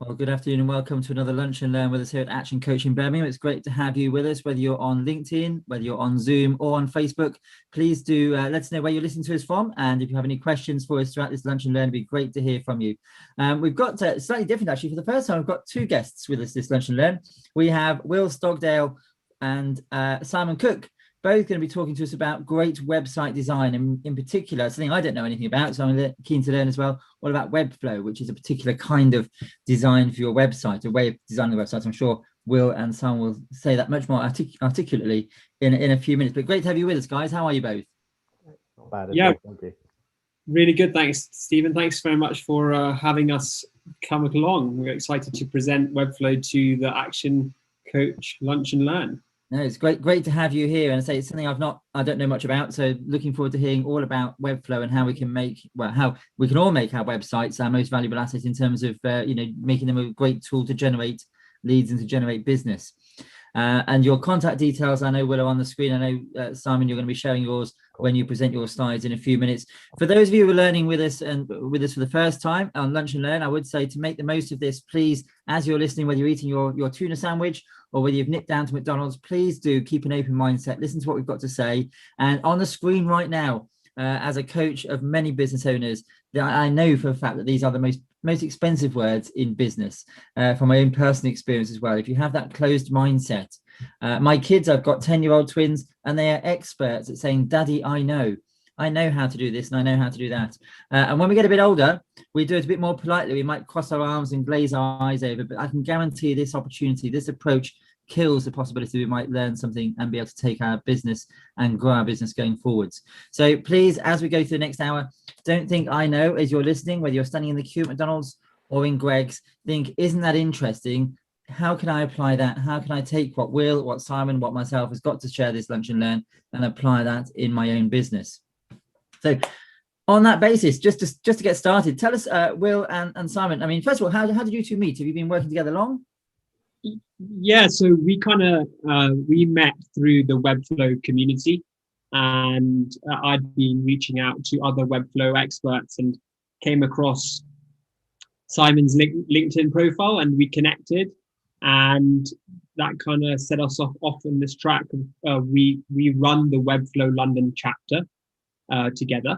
Well, good afternoon and welcome to another Lunch and Learn with us here at Action Coaching Birmingham. It's great to have you with us, whether you're on LinkedIn, whether you're on Zoom or on Facebook. Please do let us know where you're listening to us from. And if you have any questions for us throughout this Lunch and Learn, it'd be great to hear from you. We've got slightly different, actually. For the first time, we've got two guests with us this Lunch and Learn. We have Will Stockdale and Simon Cook, both going to be talking to us about great website design, and in particular, something I don't know anything about, so I'm keen to learn as well, all about Webflow, which is a particular kind of design for your website, a way of designing the website. I'm sure Will and Simon will say that much more articulately in a few minutes. But great to have you with us, guys. How are you both? Not bad at all. Thank you. Really good. Thanks, Stephen. Thanks very much for having us come along. We're excited to present Webflow to the Action Coach Lunch and Learn. No, it's great to have you here, and I say it's something I don't know much about, so looking forward to hearing all about Webflow and how we can how we can all make our websites our most valuable asset in terms of making them a great tool to generate leads and to generate business. And your contact details, I know, Will, are on the screen. I know, Simon, you're going to be sharing yours when you present your slides in a few minutes. For those of you who are learning with us and with us for the first time on Lunch and Learn, I would say to make the most of this, please, as you're listening, whether you're eating your tuna sandwich or whether you've nipped down to McDonald's, please do keep an open mindset. Listen to what we've got to say. And on the screen right now, as a coach of many business owners, I know for a fact that these are the most expensive words in business, from my own personal experience as well. If you have that closed mindset, my kids, I've got 10-year-old twins, and they are experts at saying, Daddy, I know how to do this and I know how to do that. And when we get a bit older, we do it a bit more politely. We might cross our arms and glaze our eyes over, but I can guarantee this opportunity, this approach kills the possibility we might learn something and be able to take our business and grow our business going forwards. So please, as we go through the next hour, don't think I know as you're listening, whether you're standing in the queue at McDonald's or in Greg's, think, isn't that interesting? How can I apply that? How can I take what Will, what Simon, what myself has got to share this Lunch and Learn and apply that in my own business? So on that basis, just to get started, tell us, Will and Simon, I mean, first of all, how did you two meet? Have you been working together long? Yeah, so we we met through the Webflow community, and I'd been reaching out to other Webflow experts and came across Simon's LinkedIn profile, and we connected, and that kind of set us off on this track. We run the Webflow London chapter together,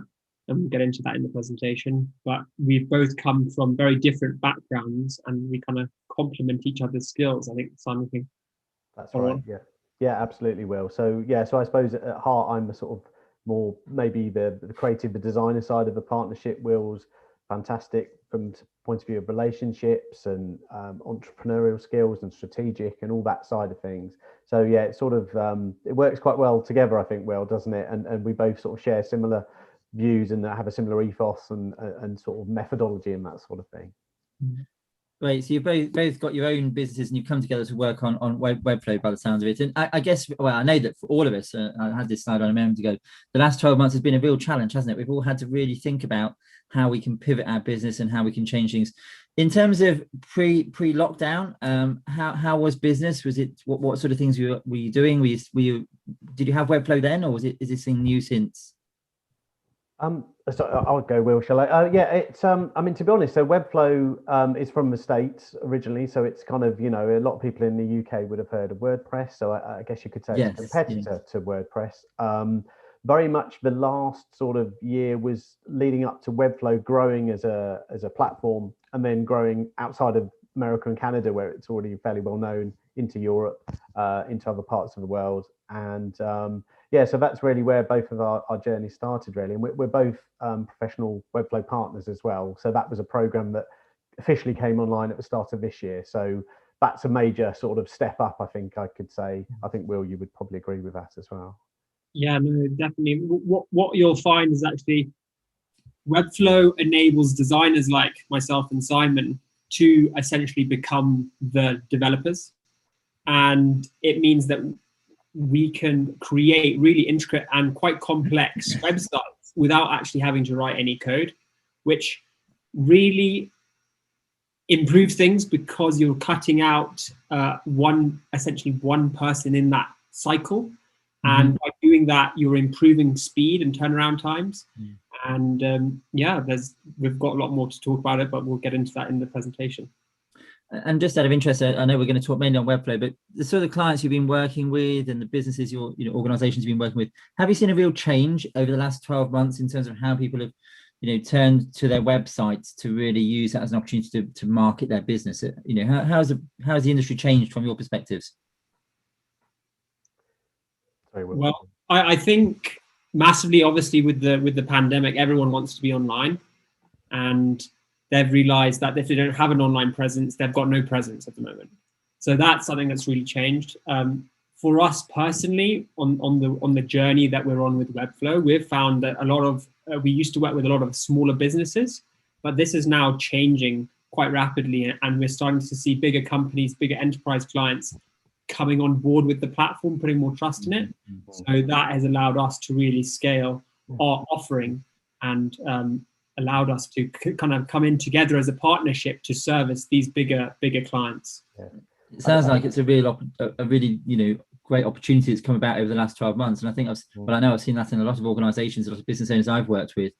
and we'll get into that in the presentation. But we've both come from very different backgrounds, and we kind of complement each other's skills. I think Simon can. That's right. Yeah, absolutely, Will. So I suppose at heart, I'm the sort of more maybe the creative, the designer side of the partnership. Will's fantastic from the point of view of relationships and entrepreneurial skills and strategic and all that side of things. So yeah, it sort of it works quite well together, I think, Will, doesn't it? And we both sort of share similar views and have a similar ethos and sort of methodology and that sort of thing. Great. So you've both got your own businesses and you've come together to work on Webflow by the sounds of it. And I guess, well, I know that for all of us, I had this slide on a moment ago, the last 12 months has been a real challenge, hasn't it? We've all had to really think about how we can pivot our business and how we can change things. In terms of pre-lockdown, how was business? Was it what sort of things were you doing? Did you have Webflow then, or is this thing new since? So I'll go, Will, shall I? Yeah, it's I mean, to be honest, so Webflow is from the States originally, so it's kind of, you know, a lot of people in the UK would have heard of WordPress, so I guess you could say it's a competitor to WordPress. Very much the last sort of year was leading up to Webflow growing as a platform, and then growing outside of America and Canada, where it's already fairly well known, into Europe, into other parts of the world. And yeah, so that's really where both of our journeys started, really. And we're both professional Webflow partners as well. So that was a program that officially came online at the start of this year. So that's a major sort of step up, I think I could say. I think, Will, you would probably agree with that as well. Yeah, no, definitely. What you'll find is actually Webflow enables designers like myself and Simon to essentially become the developers. And it means that we can create really intricate and quite complex websites without actually having to write any code, which really improves things because you're cutting out essentially one person in that cycle. And by doing that, you're improving speed and turnaround times. And yeah, we've got a lot more to talk about it, but we'll get into that in the presentation. And just out of interest, I know we're going to talk mainly on Webflow, but the sort of clients you've been working with and the businesses, organizations you've been working with, have you seen a real change over the last 12 months in terms of how people have, turned to their websites to really use that as an opportunity to market their business? How's the industry changed from your perspectives? Well, I think massively, obviously, with the pandemic, everyone wants to be online, and they've realized that if they don't have an online presence, they've got no presence at the moment. So that's something that's really changed. For us personally, on the journey that we're on with Webflow, we've found that a lot of we used to work with a lot of smaller businesses, but this is now changing quite rapidly, and we're starting to see bigger companies, bigger enterprise clients coming on board with the platform, putting more trust in it. So that has allowed us to really scale our offering and allowed us to kind of come in together as a partnership to service these bigger clients. Yeah. It sounds like it's a really great opportunity that's come about over the last 12 months. And I think I know I've seen that in a lot of organizations, a lot of business owners I've worked with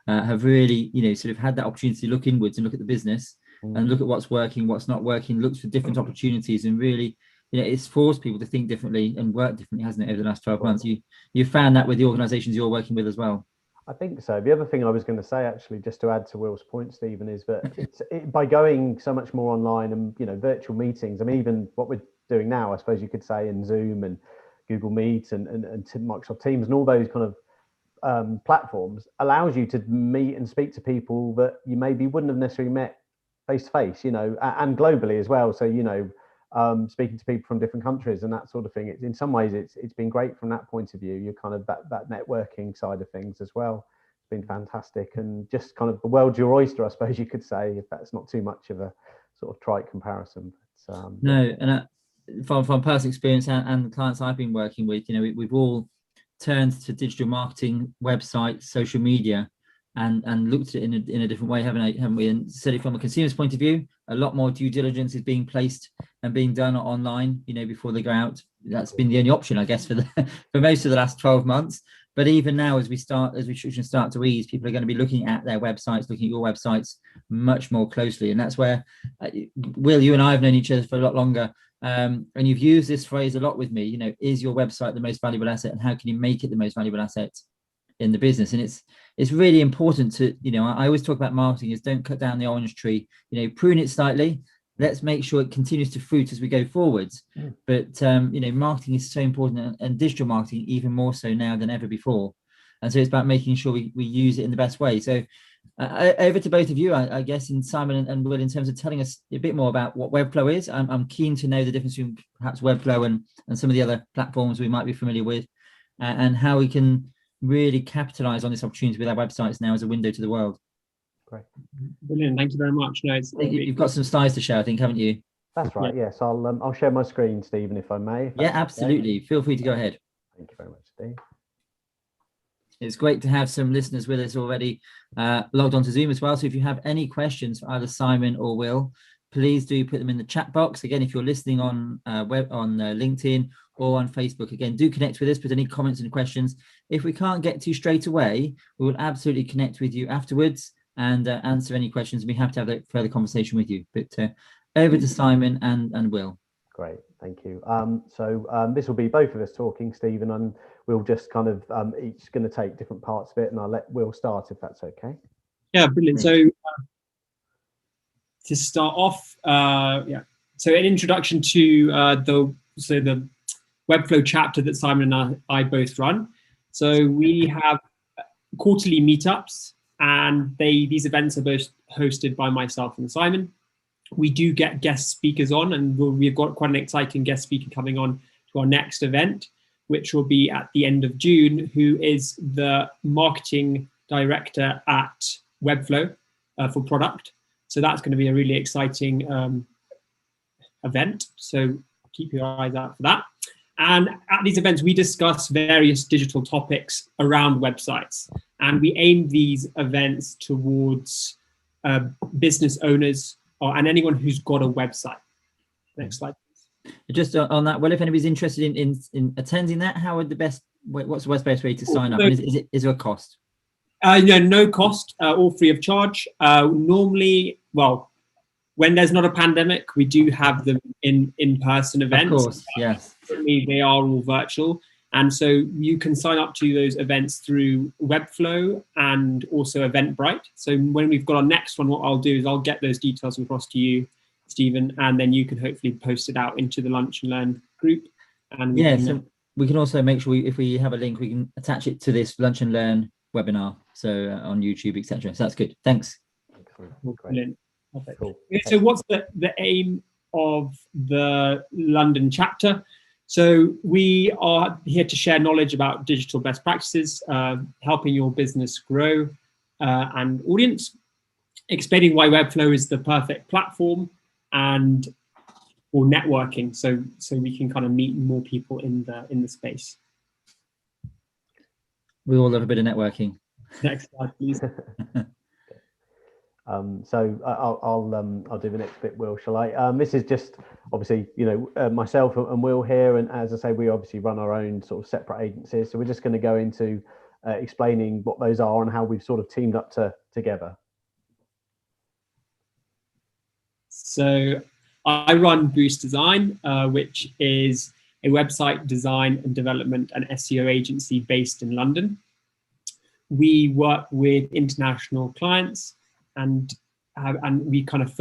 have really, sort of had that opportunity to look inwards and look at the business and look at what's working, what's not working, look for different opportunities, and really, it's forced people to think differently and work differently, hasn't it, over the last 12 months? You found that with the organizations you're working with as well? I think so. The other thing I was going to say, actually, just to add to Will's point, Stephen, is that by going so much more online and virtual meetings. I mean, even what we're doing now, I suppose you could say, in Zoom and Google Meet and Microsoft Teams and all those kind of platforms, allows you to meet and speak to people that you maybe wouldn't have necessarily met face to face, and globally as well. So speaking to people from different countries and that sort of thing. In some ways, it's been great from that point of view. You're kind of that networking side of things as well. It's been fantastic, and just kind of the world's your oyster, I suppose you could say, if that's not too much of a sort of trite comparison. But, no, and from personal experience and the clients I've been working with, we've all turned to digital marketing, websites, social media, and looked at it in a different way, haven't we? And certainly from a consumer's point of view, a lot more due diligence is being placed and being done online, before they go out. That's been the only option, I guess, for most of the last 12 months. But even now, as restrictions start to ease, people are going to be looking at their websites, looking at your websites much more closely. And that's where, Will, you and I have known each other for a lot longer. And you've used this phrase a lot with me, is your website the most valuable asset, and how can you make it the most valuable asset in the business? And it's really important to, I always talk about marketing is don't cut down the orange tree, prune it slightly. Let's make sure it continues to fruit as we go forwards. But marketing is so important, and digital marketing even more so now than ever before. And so it's about making sure we use it in the best way. So over to both of you, I guess, in Simon and Will, in terms of telling us a bit more about what Webflow is. I'm keen to know the difference between perhaps Webflow and some of the other platforms we might be familiar with, and how we can really capitalize on this opportunity with our websites now as a window to the world. Great. Brilliant. Thank you very much. No, you've got some slides to share, I think, haven't you? That's right. Yes, I'll share my screen, Stephen, if I may. Yeah, absolutely. Okay. Feel free to go ahead. Thank you very much, Steve. It's great to have some listeners with us already logged onto Zoom as well. So if you have any questions for either Simon or Will, please do put them in the chat box. Again, if you're listening on LinkedIn or on Facebook, again, do connect with us, put any comments and questions. If we can't get to you straight away, we will absolutely connect with you afterwards and answer any questions. We'll be happy to have a further conversation with you. But over to Simon and Will. Great, thank you. So this will be both of us talking, Stephen, and we'll just kind of each going to take different parts of it, and I'll let Will start if that's okay. Yeah, brilliant. So to start off, so an introduction to the Webflow chapter that Simon and I both run. So we have quarterly meetups, and these events are both hosted by myself and Simon. We do get guest speakers on, and we've got quite an exciting guest speaker coming on to our next event, which will be at the end of June, who is the marketing director at Webflow for product. So that's going to be a really exciting event. So keep your eyes out for that. And at these events, we discuss various digital topics around websites. And we aim these events towards business owners and anyone who's got a website. Next slide. Just on that, well, if anybody's interested in attending that, what's the best way to sign up? And is there a cost? No cost, all free of charge. Normally, well, when there's not a pandemic, we do have them in-person events. Of course, yes. Currently, they are all virtual. And so you can sign up to those events through Webflow and also Eventbrite. So when we've got our next one, what I'll do is I'll get those details across to you, Stephen, and then you can hopefully post it out into the Lunch and Learn group. And so we can also make sure if we have a link, we can attach it to this Lunch and Learn webinar, so on YouTube, etc. So that's good. Thanks. Brilliant. Perfect. Cool. So what's the aim of the London chapter? So we are here to share knowledge about digital best practices, helping your business grow and audience, explaining why Webflow is the perfect platform and for networking, so we can kind of meet more people in the space. We all love a bit of networking. Next slide, please. So I'll do the next bit, Will, shall I? This is just obviously, myself and Will here, and as I say, we obviously run our own sort of separate agencies. So we're just going to go into explaining what those are and how we've sort of teamed up together. So I run Boost Design, which is a website design and development and SEO agency based in London. We work with international clients, and we kind of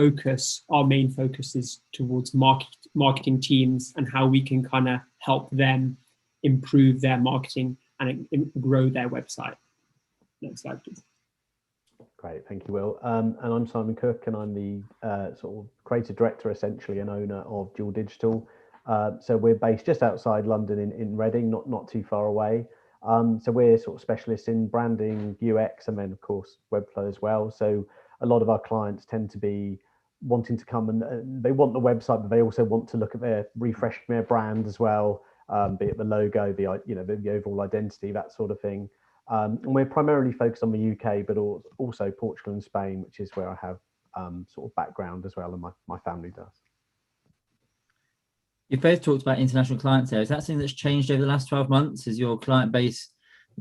our main focus is towards marketing teams and how we can kind of help them improve their marketing and grow their website. Next slide, please. Great, thank you, Will. And I'm Simon Cook, and I'm the sort of creative director, essentially, and owner of Dual Digital. So we're based just outside London in Reading, not too far away. So we're sort of specialists in branding, UX, and then of course Webflow as well. So a lot of our clients tend to be wanting to come and they want the website, but they also want to look at refreshing their brand as well, be it the logo, the overall identity, that sort of thing. And we're primarily focused on the UK, but also Portugal and Spain, which is where I have sort of background as well, and my family does. You both talked about international clients there. Is that something that's changed over the last 12 months? Is your client base,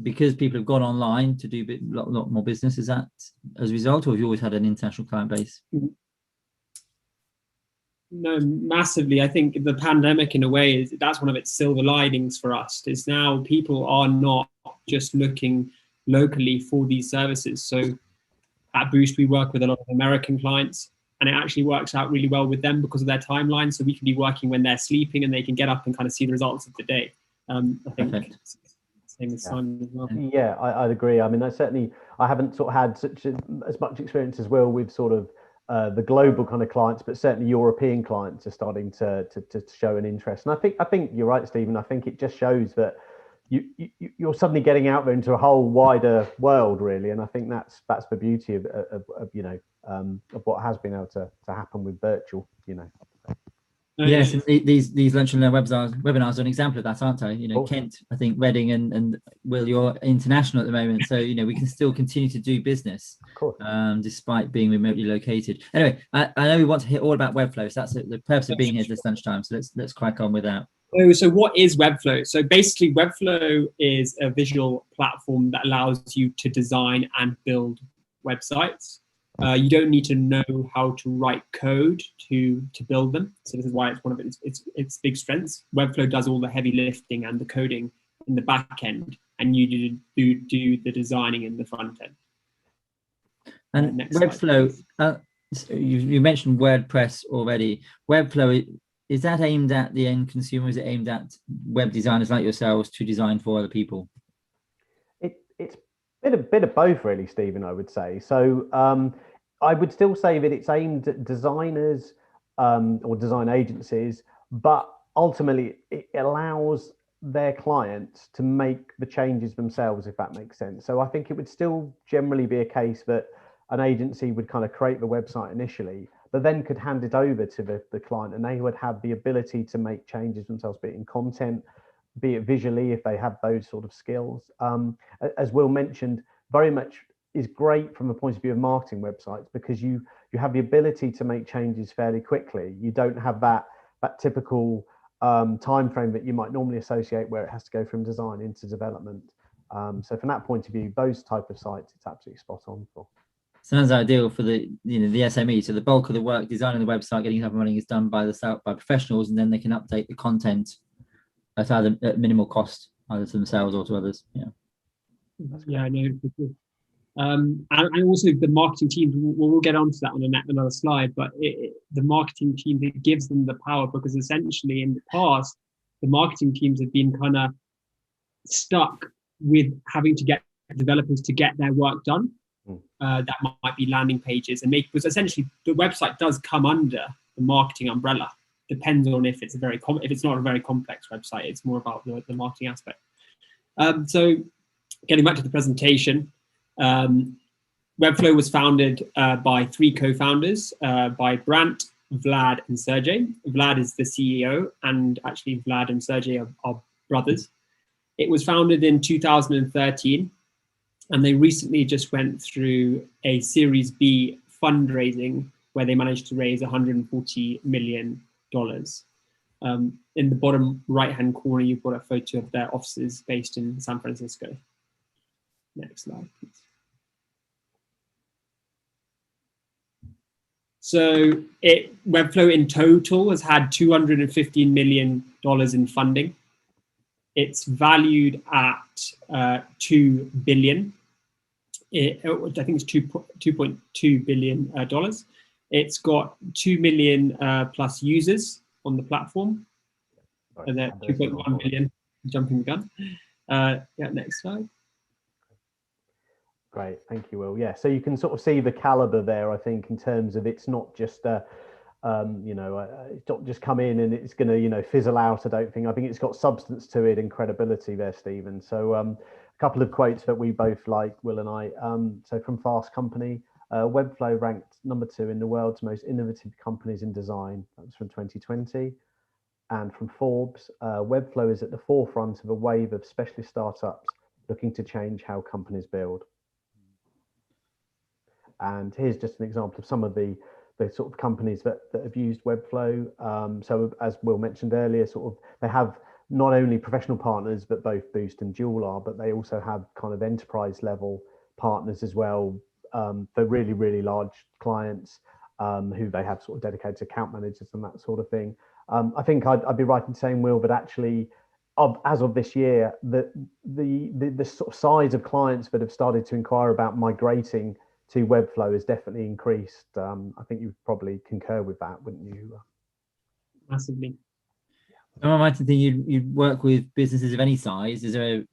because people have gone online to do a lot more business, is that as a result, or have you always had an international client base? No, massively. I think the pandemic, in a way, that's one of its silver linings for us. Is now people are not just looking locally for these services. So at Boost, we work with a lot of American clients, and it actually works out really well with them because of their timeline. So we can be working when they're sleeping, and they can get up and kind of see the results of the day. I think Perfect. same as Simon as well. Yeah, I'd agree. I mean, I haven't sort of had as much experience as Will with sort of the global kind of clients, but certainly European clients are starting to show an interest. And I think you're right, Stephen. I think it just shows that you're suddenly getting out there into a whole wider world, really. And I think that's the beauty of what has been able to happen with virtual, Yes, and these Lunch and Learn webinars are an example of that, aren't they? Kent, I think Reading and Will, you're international at the moment, so we can still continue to do business, despite being remotely located. Anyway, I know we want to hear all about Webflow, so that's the purpose of being here this lunchtime. So let's crack on with that. So what is Webflow? So basically, Webflow is a visual platform that allows you to design and build websites. You don't need to know how to write code to build them. So this is why it's one of its big strengths. Webflow does all the heavy lifting and the coding in the back end, and you do the designing in the front end. And Webflow, you mentioned WordPress already. Webflow, is that aimed at the end consumer? Is it aimed at web designers like yourselves to design for other people? It's a bit of both, really, Stephen, I would say. So I would still say that it's aimed at designers or design agencies, but ultimately it allows their clients to make the changes themselves, if that makes sense. So I think it would still generally be a case that an agency would kind of create the website initially, but then could hand it over to the client, and they would have the ability to make changes themselves, be it in content, be it visually, if they have those sort of skills. As Will mentioned, very much is great from the point of view of marketing websites, because you have the ability to make changes fairly quickly. You don't have that typical time frame that you might normally associate, where it has to go from design into development. So from that point of view, those type of sites, it's absolutely spot on for. Sounds ideal for the the SME. So the bulk of the work, designing the website, getting it up and running, is done by professionals, and then they can update the content at minimal cost, either to themselves or to others. Yeah. Yeah, I know. And also the marketing team. We'll get onto that on another slide. But the marketing team, it gives them the power, because essentially in the past, the marketing teams have been kind of stuck with having to get developers to get their work done. That might be landing pages, and because essentially the website does come under the marketing umbrella. Depends on if it's if it's not a very complex website, it's more about the marketing aspect. So getting back to the presentation, Webflow was founded by 3 co-founders, by Brant, Vlad, and Sergey. Vlad is the CEO, and actually Vlad and Sergey are brothers. It was founded in 2013, and they recently just went through a Series B fundraising where they managed to raise $140 million. In the bottom right-hand corner, you've got a photo of their offices based in San Francisco. Next slide, please. So Webflow in total has had $215 million in funding. It's valued at $2 billion. I think it's $2.2 billion. It's got 2 million plus users on the platform. And then 2.1 million, jumping the gun. Yeah, next slide. Great, thank you, Will. Yeah, so you can sort of see the caliber there, I think, in terms of it's not just it's not just come in and it's going to, fizzle out. I don't think. I think it's got substance to it and credibility there, Stephen. So a couple of quotes that we both like, Will and I. So from Fast Company, Webflow ranked #2 in the world's most innovative companies in design. That was from 2020. And from Forbes, Webflow is at the forefront of a wave of specialist startups looking to change how companies build. And here's just an example of some of the sort of companies that have used Webflow. So as Will mentioned earlier, sort of they have not only professional partners, but both Boost and Joule are, but they also have kind of enterprise level partners as well, for really, really large clients who they have sort of dedicated account managers and that sort of thing. I think I'd be right in saying, Will, that actually, as of this year, the sort of size of clients that have started to inquire about migrating to Webflow has definitely increased. I think you would probably concur with that, wouldn't you? Massively. I might think you'd work with businesses of any size. Is there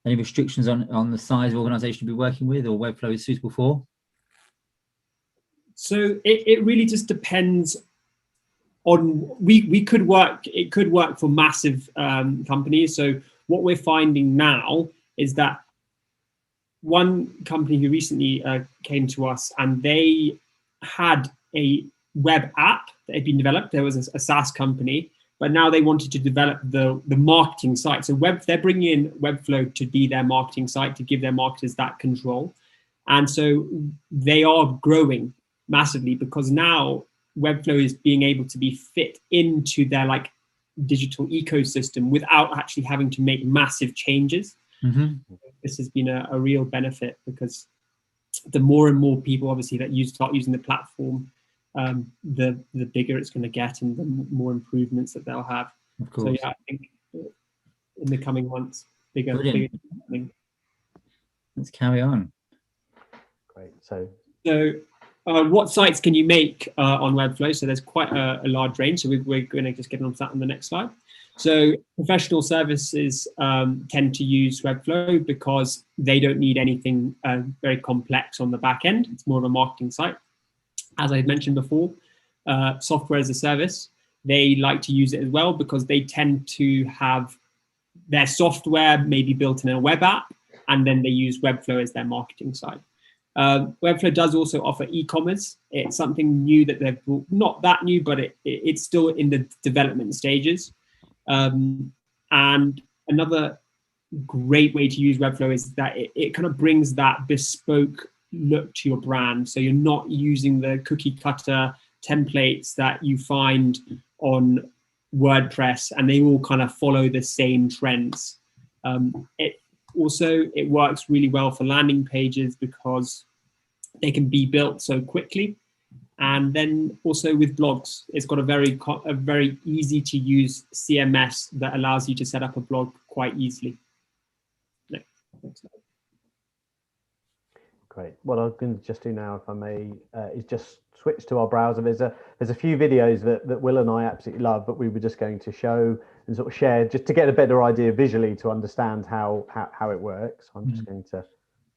any restrictions on the size of organization you'd be working with, or Webflow is suitable for? So it really just depends on, it could work for massive companies. So what we're finding now is that one company who recently came to us, and they had a web app that had been developed. There was a SaaS company, but now they wanted to develop the marketing site. So they're bringing in Webflow to be their marketing site, to give their marketers that control. And so they are growing massively, because now Webflow is being able to be fit into their digital ecosystem without actually having to make massive changes. Mm-hmm. This has been a real benefit, because the more and more people obviously that start using the platform, the bigger it's going to get and the more improvements that they'll have. Of course. So yeah, I think in the coming months, bigger. Let's carry on. Great. So what sites can you make on Webflow? So there's quite a large range. So we're going to just get on to that on the next slide. So professional services tend to use Webflow because they don't need anything very complex on the back end. It's more of a marketing site. As I had mentioned before, software as a service, they like to use it as well, because they tend to have their software maybe built in a web app, and then they use Webflow as their marketing site. Webflow does also offer e-commerce. It's something new that they've brought, not that new, but it's still in the development stages. And another great way to use Webflow is that it kind of brings that bespoke look to your brand. So you're not using the cookie cutter templates that you find on WordPress, and they all kind of follow the same trends. It works really well for landing pages, because they can be built so quickly. And then also with blogs, it's got a very easy to use CMS that allows you to set up a blog quite easily. Great. What I'm going to just do now, if I may, is just switch to our browser. There's a few videos that Will and I absolutely love, but we were just going to show and sort of share just to get a better idea visually to understand how it works. I'm just going to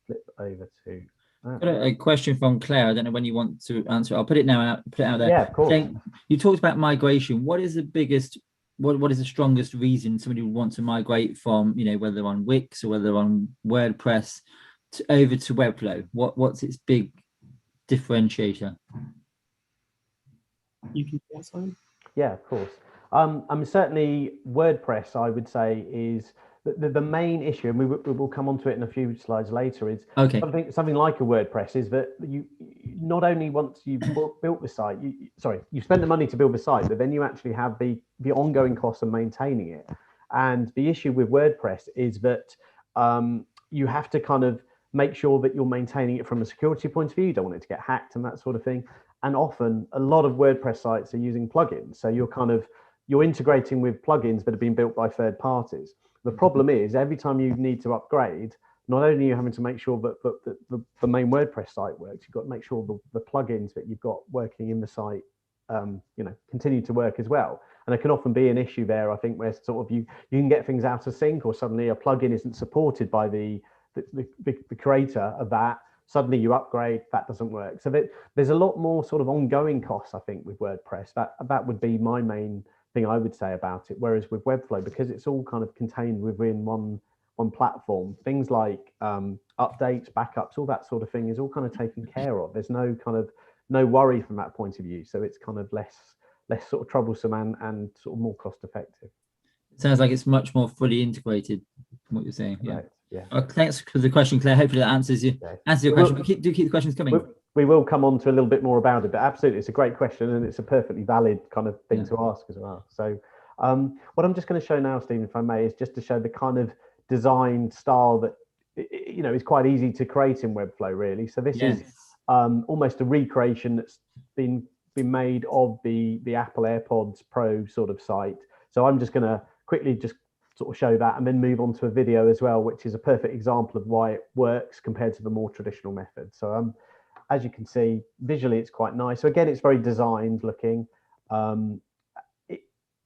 flip over to that. Got a question from Claire. I don't know when you want to answer. I'll put it out there. Yeah, of course. Jane, you talked about migration. What is the biggest? What is the strongest reason somebody would want to migrate from, whether they're on Wix or whether they're on WordPress over to Webflow? What's its big differentiator? You can get something? Yeah, of course. Certainly WordPress, I would say, is the main issue, and we will come on to it in a few slides later, is something like a WordPress is that you not only once you've built the site, you spend the money to build the site, but then you actually have the ongoing costs of maintaining it. And the issue with WordPress is that you have to kind of make sure that you're maintaining it from a security point of view. You don't want it to get hacked and that sort of thing. And often a lot of WordPress sites are using plugins. So you're integrating with plugins that have been built by third parties. The problem is every time you need to upgrade, not only are you having to make sure that the main WordPress site works, you've got to make sure the plugins that you've got working in the site, continue to work as well. And it can often be an issue there, I think, where sort of you can get things out of sync, or suddenly a plugin isn't supported by the creator of that. Suddenly you upgrade, that doesn't work. So there's a lot more sort of ongoing costs, I think, with WordPress. That would be my main thing I would say about it. Whereas with Webflow, because it's all kind of contained within one platform, things like updates, backups, all that sort of thing is all kind of taken care of. There's no worry from that point of view. So it's kind of less sort of troublesome and sort of more cost effective. It sounds like it's much more fully integrated from what you're saying. Yeah. Right. Yeah. Thanks for the question, Claire. Hopefully that answers your question. But keep the questions coming. We will come on to a little bit more about it, but absolutely, it's a great question and it's a perfectly valid kind of thing to ask as well. So what I'm just going to show now, Stephen, if I may, is just to show the kind of design style that is quite easy to create in Webflow, really. So this is almost a recreation that's been made of the Apple AirPods Pro sort of site. So I'm just going to quickly just sort of show that and then move on to a video as well, which is a perfect example of why it works compared to the more traditional method. So as you can see, visually it's quite nice. So again, it's very designed looking. One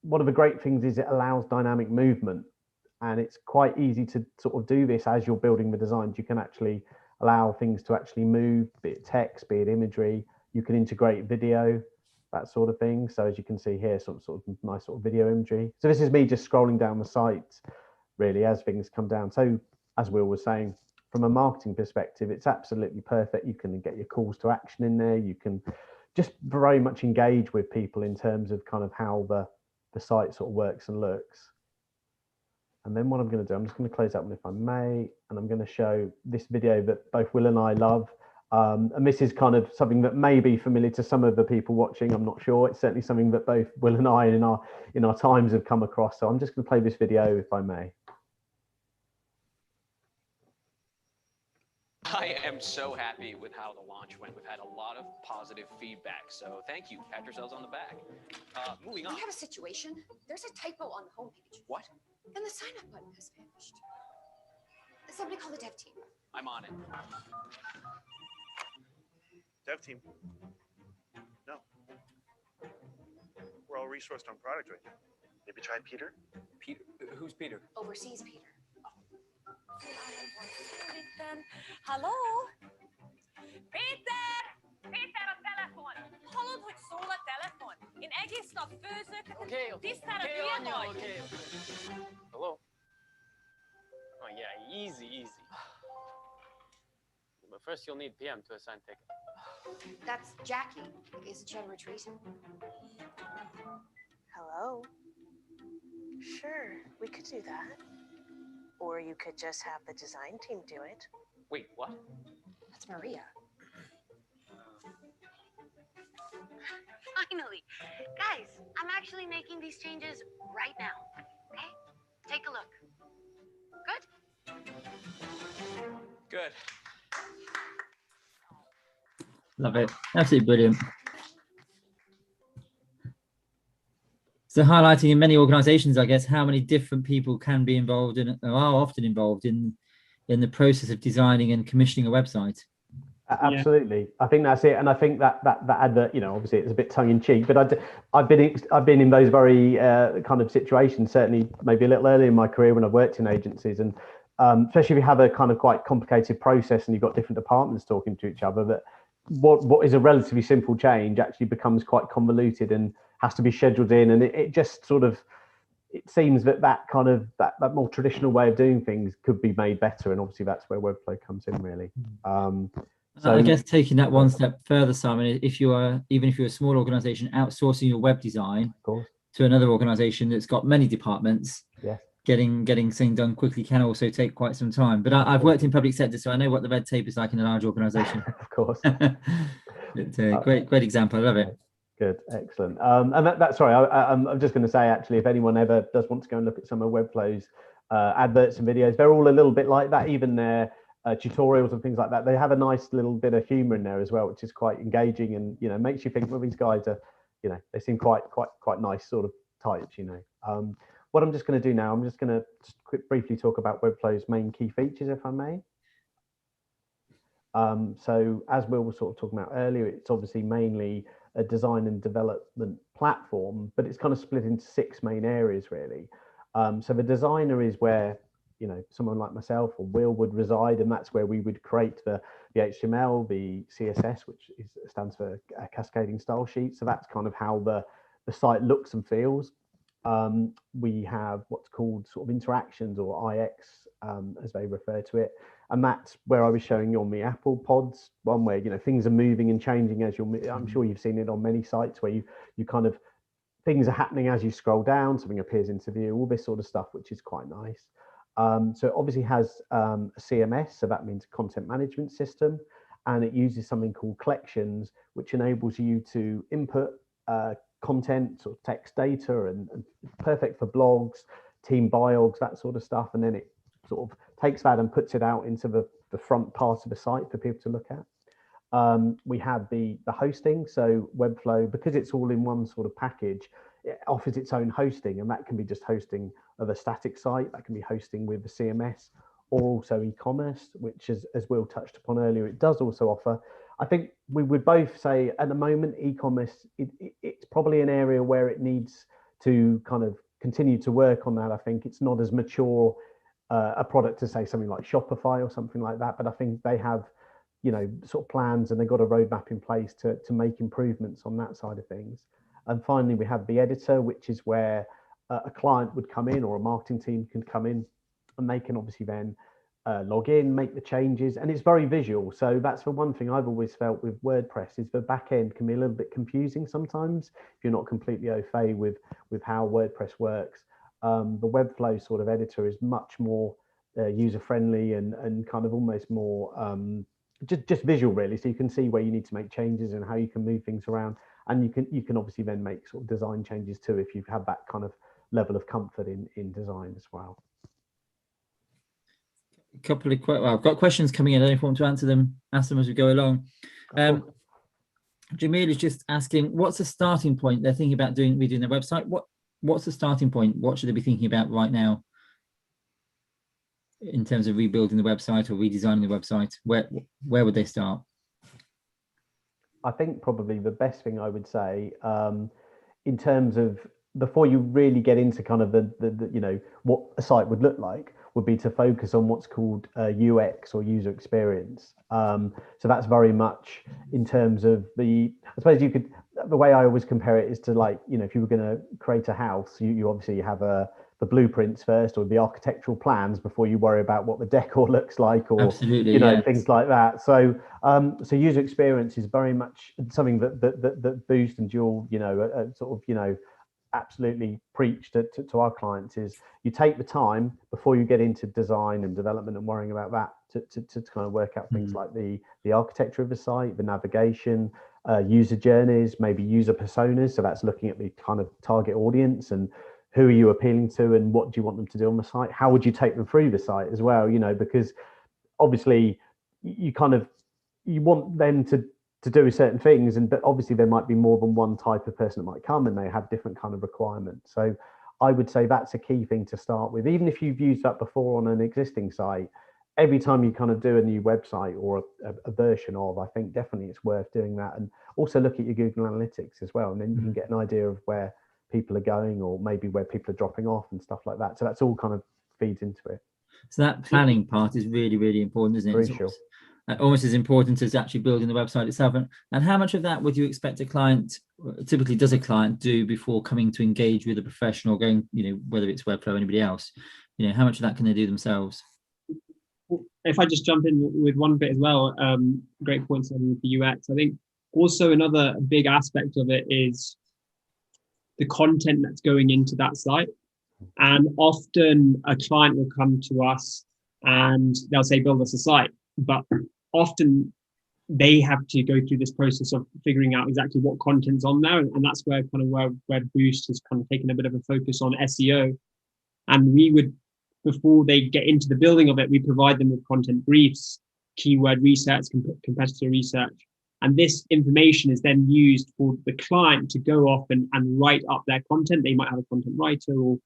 of the great things is it allows dynamic movement, and it's quite easy to sort of do this as you're building the designs. You can actually allow things to actually move, be it text, be it imagery. You can integrate video, that sort of thing. So as you can see here, sort of nice sort of video imagery. So this is me just scrolling down the site really as things come down. So as Will was saying, from a marketing perspective, it's absolutely perfect. You can get your calls to action in there. You can just very much engage with people in terms of kind of how the site sort of works and looks. And then what I'm going to do, I'm just going to close that one if I may, and I'm going to show this video that both Will and I love. And this is kind of something that may be familiar to some of the people watching. I'm not sure. It's certainly something that both Will and I in our times have come across. So I'm just going to play this video if I may. I am so happy with how the launch went. We've had a lot of positive feedback, so thank you. Pat yourselves on the back. Moving on. We have a situation. There's a typo on the homepage. What? And the sign-up button has vanished. Somebody call the dev team. I'm on it. Dev team. No. We're all resourced on product right now. Maybe try Peter? Peter? Who's Peter? Overseas Peter. Hallo? Peter! Peter a telefon! Hallod, hogy szól a telefon? Én egész nap főzök, tisztára hülye vagy? Hello? Oh yeah, easy. But first you'll need PM to assign ticket. That's Jackie. Is it Jen retreat? Hello? Sure, we could do that. Or you could just have the design team do it. Wait, what? That's Maria. Finally. Guys, I'm actually making these changes right now. Okay? Take a look. Good? Good. Love it. Absolutely brilliant. So highlighting in many organizations, I guess, how many different people can be involved in, or are often involved in the process of designing and commissioning a website. Absolutely, I think that's it, and I think that advert, you know, obviously it's a bit tongue in cheek, but I've been in those very kind of situations. Certainly, maybe a little early in my career when I've worked in agencies, and especially if you have a kind of quite complicated process and you've got different departments talking to each other, that what is a relatively simple change actually becomes quite convoluted and has to be scheduled in, and it just sort of, it seems that kind of that more traditional way of doing things could be made better, and obviously that's where Webflow comes in, really. So I guess taking that one step further, Simon, if you are, even if you're a small organization, outsourcing your web design to another organization that's got many departments, getting things done quickly can also take quite some time. But I've worked in public sector, so I know what the red tape is like in a large organization. Of course. Great example. I love it. Good, excellent. And sorry, I'm just going to say, actually, if anyone ever does want to go and look at some of Webflow's adverts and videos, they're all a little bit like that. Even their tutorials and things like that, they have a nice little bit of humor in there as well, which is quite engaging, and, you know, makes you think, well, these guys are, you know, they seem quite nice sort of types, you know. What I'm just going to do now, I'm just going to briefly talk about Webflow's main key features, if I may. So as Will was sort of talking about earlier, it's obviously mainly a design and development platform, but it's kind of split into 6 main areas, really. So the designer is where, you know, someone like myself or Will would reside, and that's where we would create the HTML, the CSS, which stands for cascading style sheet. So that's kind of how the site looks and feels. We have what's called sort of interactions, or IX, as they refer to it. And that's where I was showing you on the Apple pods one, where, you know, things are moving and changing as I'm sure you've seen it on many sites where you kind of, things are happening as you scroll down, something appears into view, all this sort of stuff, which is quite nice. So it obviously has a CMS, so that means content management system, and it uses something called collections, which enables you to input content, sort of text data, and perfect for blogs, team biogs, that sort of stuff, and then it sort of takes that and puts it out into the front part of the site for people to look at. We have the hosting, so Webflow, because it's all in one sort of package, it offers its own hosting, and that can be just hosting of a static site, that can be hosting with the CMS, or also e-commerce, which is, as Will touched upon earlier, it does also offer. I think we would both say at the moment, e-commerce, it's probably an area where it needs to kind of continue to work on that. I think it's not as mature a product to say something like Shopify or something like that, but I think they have, you know, sort of plans, and they've got a roadmap in place to make improvements on that side of things. And finally, we have the editor, which is where a client would come in, or a marketing team can come in, and they can obviously then log in, make the changes, and it's very visual. So that's the one thing I've always felt with WordPress, is the back end can be a little bit confusing sometimes if you're not completely au fait with how WordPress works. The Webflow sort of editor is much more user friendly and kind of almost more just visual, really. So you can see where you need to make changes and how you can move things around, and you can obviously then make sort of design changes too, if you've had that kind of level of comfort in design as well. A couple of I've got questions coming in. I don't know if you want to ask them as we go along. Jamil is just asking, what's the starting point? They're thinking about redoing their website. What's the starting point? What should they be thinking about right now in terms of rebuilding the website or redesigning the website? Where would they start? I think probably the best thing I would say, in terms of, before you really get into kind of the you know, what a site would look like, would be to focus on what's called UX, or user experience. So that's very much in terms of I suppose you could, the way I always compare it is to, like, you know, if you were going to create a house, you obviously have the blueprints first, or the architectural plans, before you worry about what the decor looks like, or absolutely, you know, yes, things like that. So so user experience is very much something that Boost and Dual, you know, sort of, you know, absolutely preach to our clients, is you take the time before you get into design and development and worrying about that to kind of work out things like the architecture of the site, the navigation, user journeys, maybe user personas. So that's looking at the kind of target audience, and who are you appealing to, and what do you want them to do on the site? How would you take them through the site as well? You know, because obviously you want them to to do certain things, but obviously there might be more than one type of person that might come, and they have different kind of requirements. So I would say that's a key thing to start with. Even if you've used that before on an existing site, every time you kind of do a new website or a version of, I think definitely it's worth doing that. And also look at your Google Analytics as well, and then you can get an idea of where people are going, or maybe where people are dropping off and stuff like that. So that's all kind of feeds into it. So that planning part is really, really important, isn't it? Very It's sure. almost as important as actually building the website itself. And how much of that would you expect a client, typically does a client do before coming to engage with a professional, going, whether it's Webflow or anybody else, how much of that can they do themselves? If I just jump in with one bit as well, great points on the UX. I think also another big aspect of it is the content that's going into that site. And often a client will come to us and they'll say, build us a site. But often they have to go through this process of figuring out exactly what content's on there. And that's where Boost has kind of taken a bit of a focus on SEO. And we would, before they get into the building of it, we provide them with content briefs, keyword research, competitor research. And this information is then used for the client to go off and write up their content. They might have a content writer, or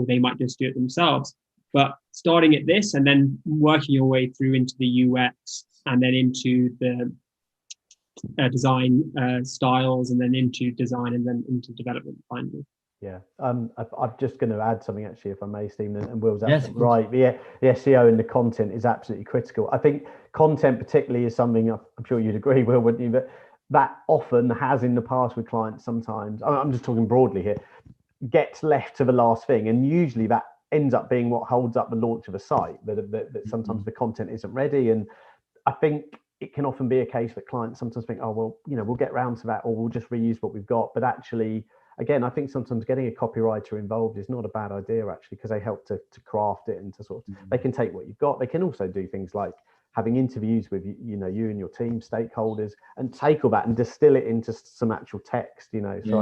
they might just do it themselves. But starting at this and then working your way through into the UX and then into the design styles, and then into design, and then into development finally. Yeah, I'm just going to add something actually, if I may, Stephen, and Will's Yes, absolutely right. The SEO and the content is absolutely critical. I think content particularly is something, I'm sure you'd agree, Will, wouldn't you? But that often has in the past with clients sometimes, I'm just talking broadly here, gets left to the last thing. And usually that ends up being what holds up the launch of a site, that sometimes the content isn't ready. And I think it can often be a case that clients sometimes think, oh, well, we'll get round to that, or we'll just reuse what we've got. But actually, again, I think sometimes getting a copywriter involved is not a bad idea, actually, because they help to craft it and to sort of, they can take what you've got. They can also do things like having interviews with, you and your team, stakeholders, and take all that and distill it into some actual text, So Yeah.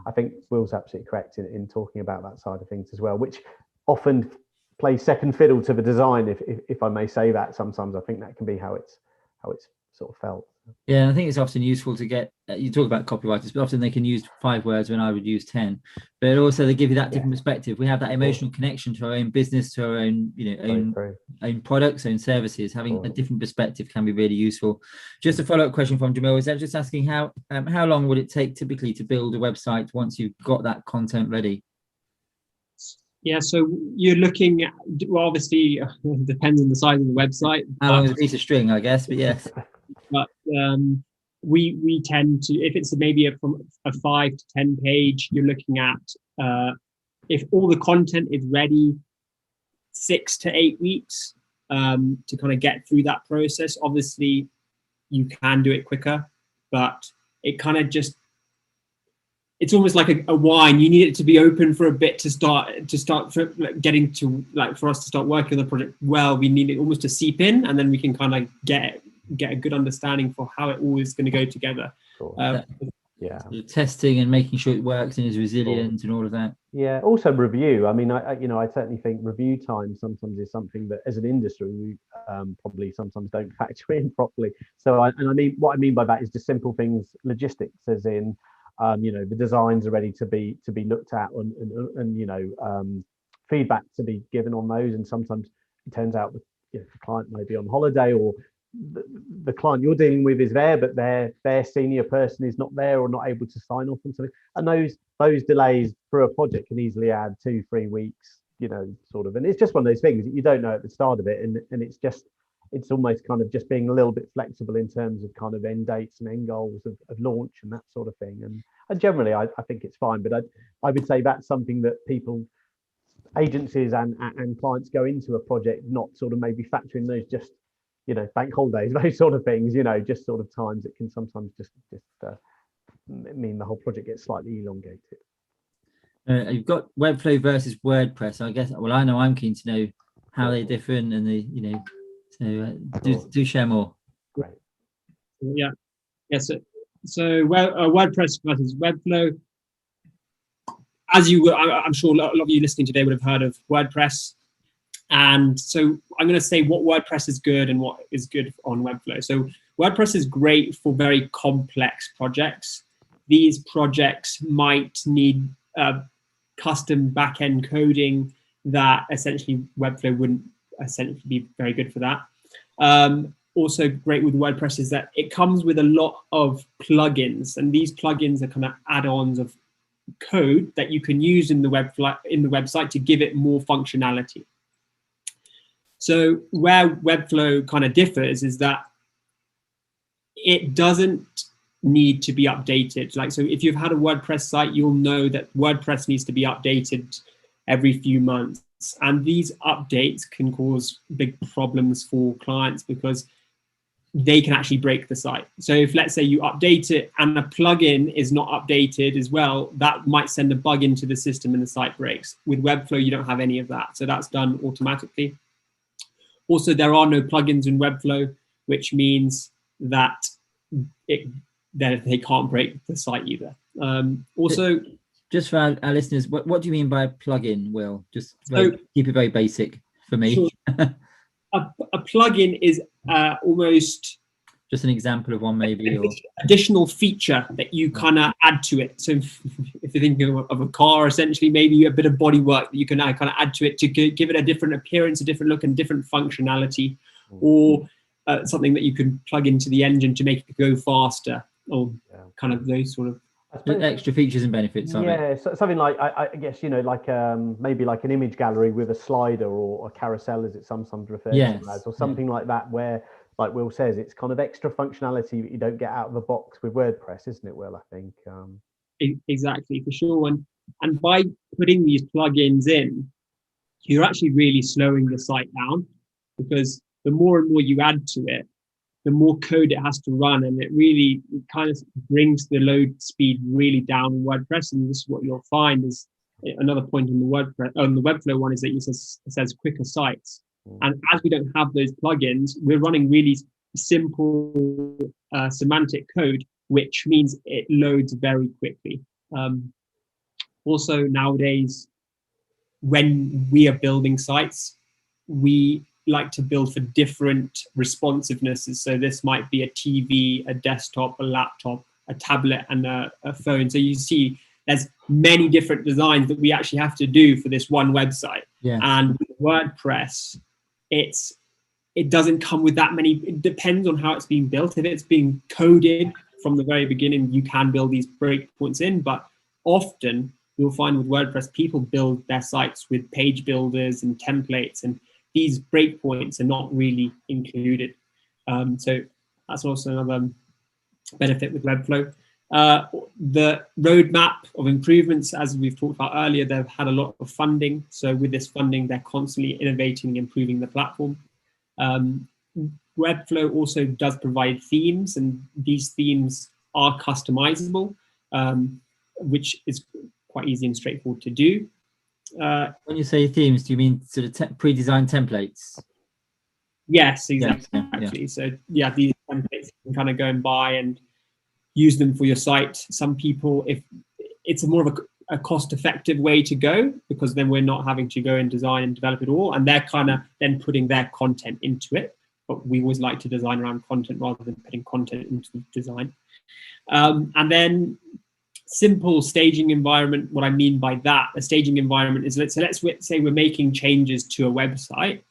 I think Will's absolutely correct in talking about that side of things as well, which often plays second fiddle to the design, if I may say that. Sometimes I think that can be how it's sort of felt. Yeah, I think it's often useful to get, you talk about copywriters, but often they can use 5 words when I would use 10. But also they give you that different perspective. We have that emotional connection to our own business, to our own, own products, own services. Having a different perspective can be really useful. Just a follow-up question from Jamil. Is that just asking how long would it take typically to build a website once you've got that content ready? Yeah, so you're looking at, well, obviously it depends on the size of the website. How long is a piece of string, I guess, but yes. But we tend to, if it's maybe from a 5 to 10 page, you're looking at, if all the content is ready, 6 to 8 weeks to kind of get through that process. Obviously, you can do it quicker, but it kind of just, it's almost like a wine. You need it to be open for a bit to start getting to, like, for us to start working on the project well. We need it almost to seep in, and then we can kind of get a good understanding for how it all is going to go together. Yeah, testing and making sure it works and is resilient and all of that. Yeah, also review. I mean, I certainly think review time sometimes is something that as an industry we probably sometimes don't factor in properly. So what I mean by that is just simple things, logistics, as in the designs are ready to be looked at, and feedback to be given on those. And sometimes it turns out that the client may be on holiday, or the client you're dealing with is there, but their senior person is not there or not able to sign off on something. And those delays for a project can easily add 2-3 weeks, sort of. And it's just one of those things that you don't know at the start of it, and it's almost kind of just being a little bit flexible in terms of kind of end dates and end goals of launch and that sort of thing. And generally, I think it's fine. But I would say that's something that agencies and clients go into a project not sort of maybe factoring those just, bank holidays, those sort of things, just sort of times it can sometimes just mean the whole project gets slightly elongated. You've got Webflow versus WordPress. I guess, well, I know I'm keen to know how they're different, and so do share more. Great. Yeah. So WordPress versus Webflow. As I'm sure a lot of you listening today would have heard of WordPress. And so I'm going to say what WordPress is good and what is good on Webflow. So WordPress is great for very complex projects. These projects might need custom backend coding that essentially Webflow wouldn't essentially be very good for that. Also great with WordPress is that it comes with a lot of plugins, and these plugins are kind of add-ons of code that you can use in the website to give it more functionality. So where Webflow kind of differs is that it doesn't need to be updated. Like, so if you've had a WordPress site, you'll know that WordPress needs to be updated every few months. And these updates can cause big problems for clients because they can actually break the site. So if, let's say, you update it and a plugin is not updated as well, that might send a bug into the system and the site breaks. With Webflow, you don't have any of that. So that's done automatically. Also, there are no plugins in Webflow, which means that they can't break the site either. Also, just for our listeners, what do you mean by a plugin, Will? Just keep it very basic for me. Sure. A plugin is almost just an example of one, maybe, or additional feature that you kind of add to it. So if you're thinking of a car, essentially, maybe a bit of bodywork that you can kind of add to it to give it a different appearance, a different look, and different functionality, or something that you can plug into the engine to make it go faster, or kind of those sort of extra features and benefits of it. Yeah, so something like I guess, you know, like maybe like an image gallery with a slider or a carousel, as it's sometimes referred to as, or something like that, where, like Will says, it's kind of extra functionality that you don't get out of the box with WordPress, isn't it, Will? I think. Exactly, for sure. And by putting these plugins in, you're actually really slowing the site down, because the more and more you add to it, the more code it has to run, and it really kind of brings the load speed really down in WordPress. And this is what you'll find is another point on the WordPress, on the Webflow one, is that it says quicker sites. And as we don't have those plugins, we're running really simple semantic code, which means it loads very quickly. Also, nowadays, when we are building sites, we like to build for different responsivenesses. So this might be a TV, a desktop, a laptop, a tablet, and a phone. So you see there's many different designs that we actually have to do for this one website. Yeah. And with WordPress, it doesn't come with that many. It depends on how it's being built. If it's being coded from the very beginning, you can build these breakpoints in, but often you'll find with WordPress, people build their sites with page builders and templates, and these breakpoints are not really included. So that's also another benefit with Webflow. The roadmap of improvements, as we've talked about earlier, they've had a lot of funding. So with this funding, they're constantly innovating and improving the platform. Webflow also does provide themes, and these themes are customizable, which is quite easy and straightforward to do. When you say themes, do you mean sort of pre-designed templates? Yes, exactly. Yeah. So yeah, these templates you can kind of go and buy and use them for your site. Some people, if it's more of a cost-effective way to go, because then we're not having to go and design and develop it all, and they're kind of then putting their content into it. But we always like to design around content rather than putting content into the design. And then simple staging environment. What I mean by that, a staging environment is, let's say we're making changes to a website,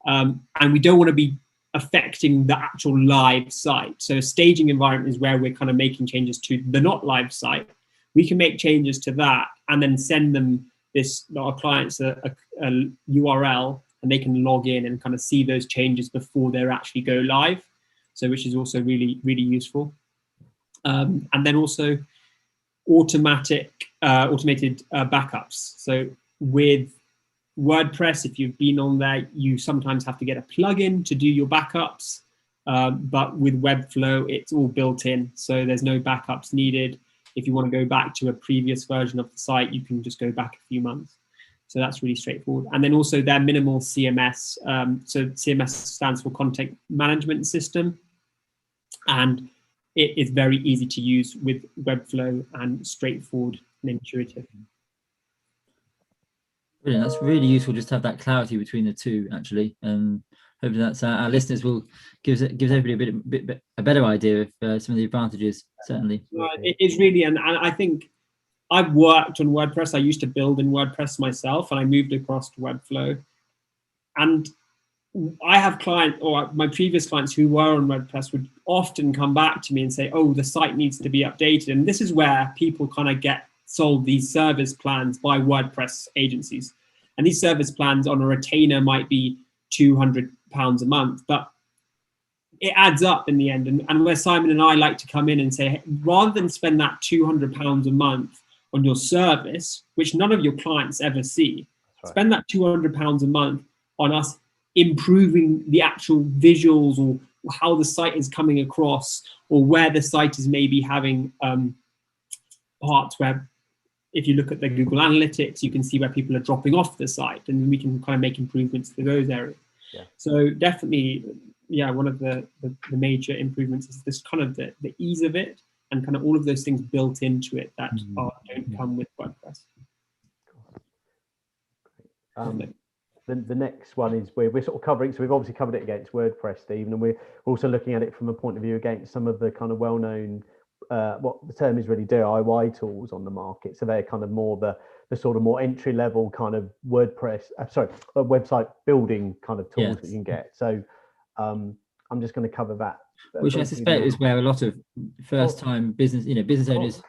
and we don't want to be affecting the actual live site. So a staging environment is where we're kind of making changes to the not live site. We can make changes to that and then send them our clients a URL, and they can log in and kind of see those changes before they actually go live. So which is also really, really useful. And then also automated backups. So with WordPress, if you've been on there, you sometimes have to get a plugin to do your backups. But with Webflow, it's all built in. So there's no backups needed. If you want to go back to a previous version of the site, you can just go back a few months. So that's really straightforward. And then also their minimal CMS. So CMS stands for Content Management System. And it is very easy to use with Webflow and straightforward and intuitive. Brilliant. That's really useful just to have that clarity between the two, actually. hopefully that's our listeners will gives everybody a better idea of some of the advantages. Certainly, it is really, and I think I've worked on WordPress. I used to build in WordPress myself, and I moved across to Webflow. And I have clients, or my previous clients who were on WordPress would often come back to me and say, oh, the site needs to be updated. And this is where people kind of get sold these service plans by WordPress agencies. And these service plans on a retainer might be £200 a month, but it adds up in the end. And where Simon and I like to come in and say, hey, rather than spend that £200 a month on your service, which none of your clients ever see, spend that £200 a month on us improving the actual visuals or how the site is coming across, or where the site is maybe having parts where, if you look at the Google Analytics, you can see where people are dropping off the site, and we can kind of make improvements to those areas. Yeah. So definitely, yeah, one of the major improvements is this kind of the ease of it, and kind of all of those things built into it that don't come with WordPress. The next one is we're sort of covering, so we've obviously covered it against WordPress, Stephen, and we're also looking at it from a point of view against some of the kind of well-known, what the term is really, DIY tools on the market. So they're kind of more the sort of more entry-level kind of WordPress, website building kind of tools that you can get. So I'm just going to cover that. Which I suspect is where a lot of first-time business owners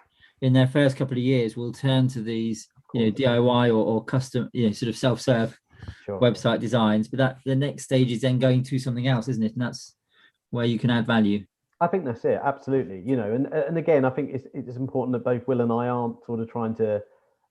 in their first couple of years will turn to these, DIY or custom, sort of self-serve website designs. But the next stage is then going to something else, isn't it? And that's where you can add value. I think that's it, absolutely. And again, I think it's important that both Will and I aren't sort of trying to,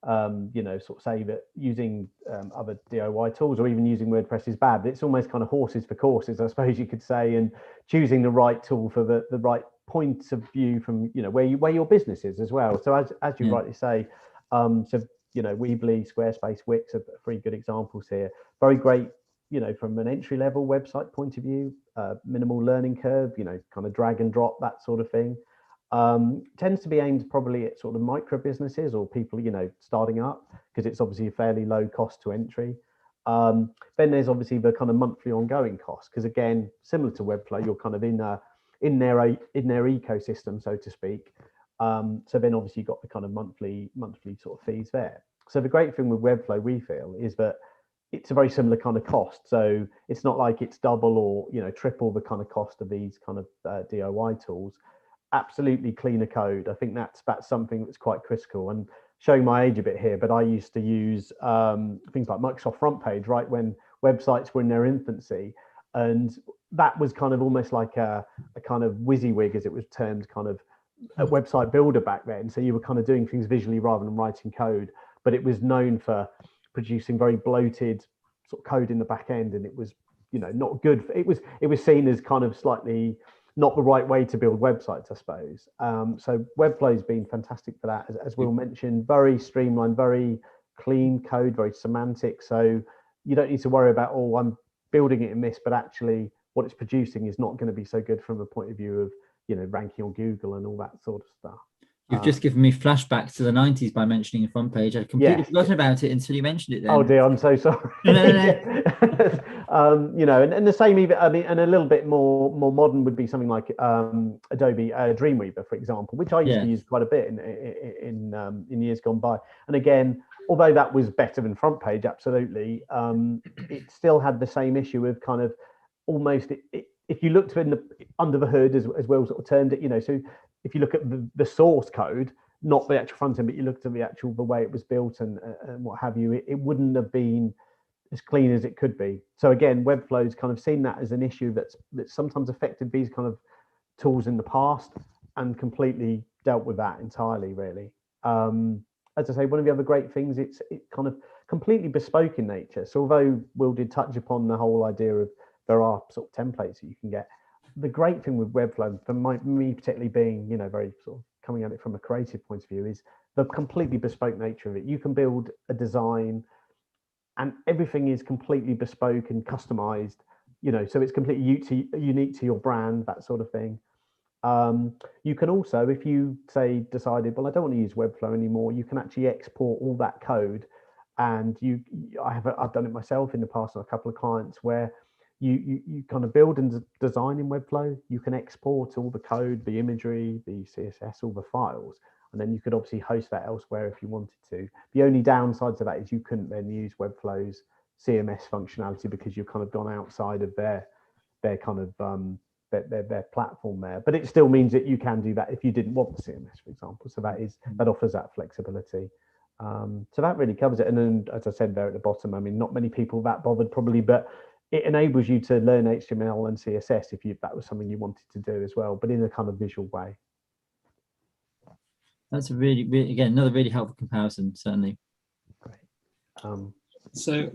sort of say that using other DIY tools or even using WordPress is bad. It's almost kind of horses for courses, I suppose you could say, and choosing the right tool for the right points of view from where your business is as well. So as you rightly say, Weebly, Squarespace, Wix are 3 good examples here. Very great, from an entry-level website point of view, minimal learning curve, kind of drag and drop, that sort of thing. Tends to be aimed probably at sort of micro businesses or people, starting up, because it's obviously a fairly low cost to entry. Then there's obviously the kind of monthly ongoing cost, because again, similar to Webflow, you're kind of in their ecosystem, so to speak. So then obviously you've got the kind of monthly sort of fees there. So the great thing with Webflow, we feel, is that it's a very similar kind of cost. So it's not like it's double or triple the kind of cost of these kind of DIY tools. Absolutely cleaner code. I think that's something that's quite critical. And showing my age a bit here, but I used to use things like Microsoft Front Page, right, when websites were in their infancy. And that was kind of almost like a kind of WYSIWYG, as it was termed, kind of a website builder back then. So you were kind of doing things visually rather than writing code, but it was known for producing very bloated sort of code in the back end, and it was not good. It was seen as kind of slightly not the right way to build websites, I suppose. So Webflow's been fantastic for that, as Will mentioned. Very streamlined, very clean code, very semantic. So you don't need to worry about, I'm building it in this, but actually what it's producing is not going to be so good from a point of view of ranking on Google and all that sort of stuff. You've just given me flashbacks to the 90s by mentioning a front page. I'd completely forgotten about it until you mentioned it then. Oh dear, I'm so sorry. No. And the same, even, and a little bit more modern would be something like Adobe Dreamweaver, for example, which I used to use quite a bit in years gone by. And again, although that was better than front page, absolutely, it still had the same issue of kind of almost, if you looked under the hood, as Will sort of termed it, so if you look at the source code, not the actual front end, but you looked at the way it was built and what have you, it wouldn't have been as clean as it could be. So again, Webflow's kind of seen that as an issue that's sometimes affected these kind of tools in the past, and completely dealt with that entirely, really. As I say, one of the other great things, it's kind of completely bespoke in nature. So although Will did touch upon the whole idea of there are sort of templates that you can get, the great thing with Webflow, for me particularly being, very sort of coming at it from a creative point of view, is the completely bespoke nature of it. You can build a design and everything is completely bespoke and customized, so it's completely unique to your brand, that sort of thing. You can also, if you say decided, well, I don't want to use Webflow anymore, you can actually export all that code. And I've done it myself in the past on a couple of clients where you kind of build and design in Webflow. You can export all the code, the imagery, the CSS, all the files, and then you could obviously host that elsewhere if you wanted to. The only downside to that is you couldn't then use Webflow's CMS functionality because you've kind of gone outside of their kind of their platform there. But it still means that you can do that if you didn't want the CMS, for example. So that offers that flexibility. So that really covers it. And then, as I said there at the bottom, I mean, not many people that bothered probably, but it enables you to learn HTML and CSS if that was something you wanted to do as well, but in a kind of visual way. That's a really, again, another really helpful comparison, certainly. Great. So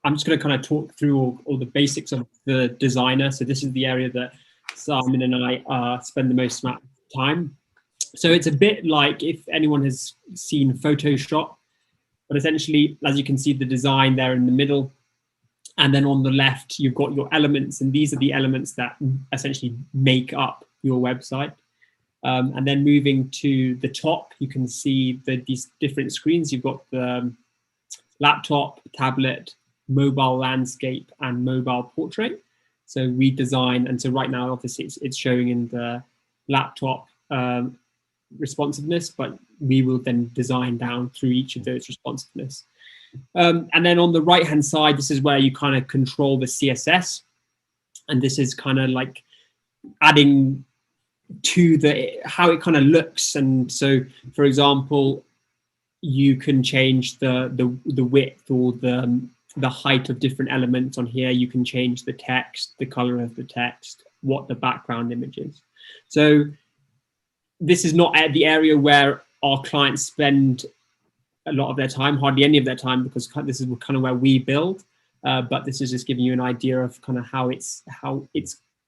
I'm just going to kind of talk through all the basics of the designer. So this is the area that Simon and I spend the most amount of time. So it's a bit like if anyone has seen Photoshop, but essentially, as you can see, the design there in the middle. And then on the left, you've got your elements, and these are the elements that essentially make up your website. And then moving to the top, you can see these different screens. You've got the laptop, tablet, mobile landscape, and mobile portrait. So redesign, and so right now, obviously, it's showing in the laptop responsiveness, but we will then design down through each of those responsiveness. And then on the right hand side, this is where you kind of control the CSS, and this is kind of like adding to how it kind of looks. And so, for example, you can change the width or the height of different elements on here. You can change the text, the color of the text, what the background image is. So this is not at the area where our clients spend a lot of their time, hardly any of their time, because this is kind of where we build. But this is just giving you an idea of kind of how it's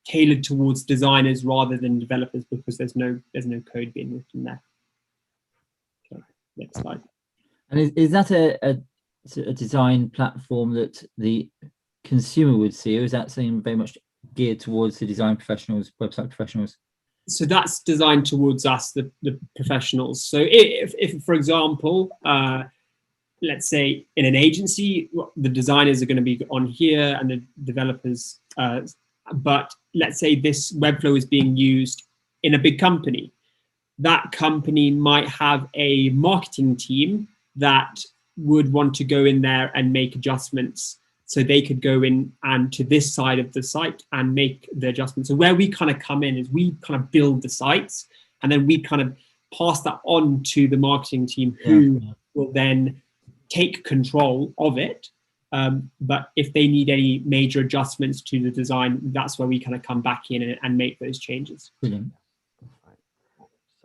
tailored towards designers rather than developers, because there's no code being written there. Okay, next slide. And is that a design platform that the consumer would see, or is that something very much geared towards the design professionals, website professionals? So that's designed towards us, the professionals. So if for example, let's say in an agency, the designers are going to be on here and the developers, but let's say this Webflow is being used in a big company. That company might have a marketing team that would want to go in there and make adjustments. So they could go in and to this side of the site and make the adjustments. So where we kind of come in is we kind of build the sites, and then we kind of pass that on to the marketing team, who will then take control of it. But if they need any major adjustments to the design, that's where we kind of come back in and make those changes. Brilliant.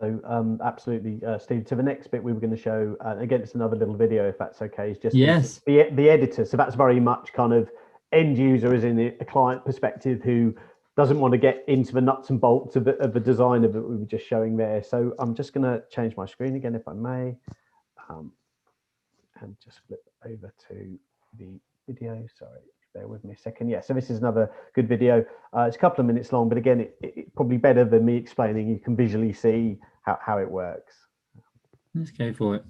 So absolutely, Steve, to the next bit we were going to show, again, it's another little video, if that's okay, is just the editor. So that's very much kind of end user, as in a client perspective, who doesn't want to get into the nuts and bolts of the designer that we were just showing there. So I'm just going to change my screen again, if I may, and just flip over to the video. Sorry, bear with me a second. Yeah, so this is another good video. It's a couple of minutes long, but again, it's probably better than me explaining. You can visually see how it works. Let's go for it.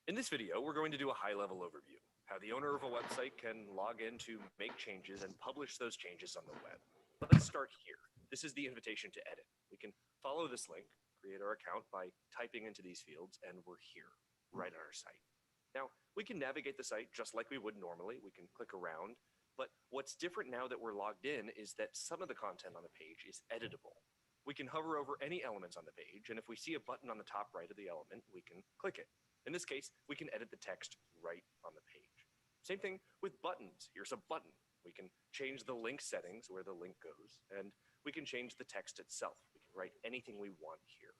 In this video, we're going to do a high-level overview, how the owner of a website can log in to make changes and publish those changes on the web. But let's start here. This is the invitation to edit. We can follow this link, create our account by typing into these fields, and we're here, right on our site. Now, we can navigate the site just like we would normally. We can click around, but what's different now that we're logged in is that some of the content on the page is editable. We can hover over any elements on the page, and if we see a button on the top right of the element, we can click it. In this case, we can edit the text right on the page. Same thing with buttons. Here's a button. We can change the link settings where the link goes, and we can change the text itself. We can write anything we want here.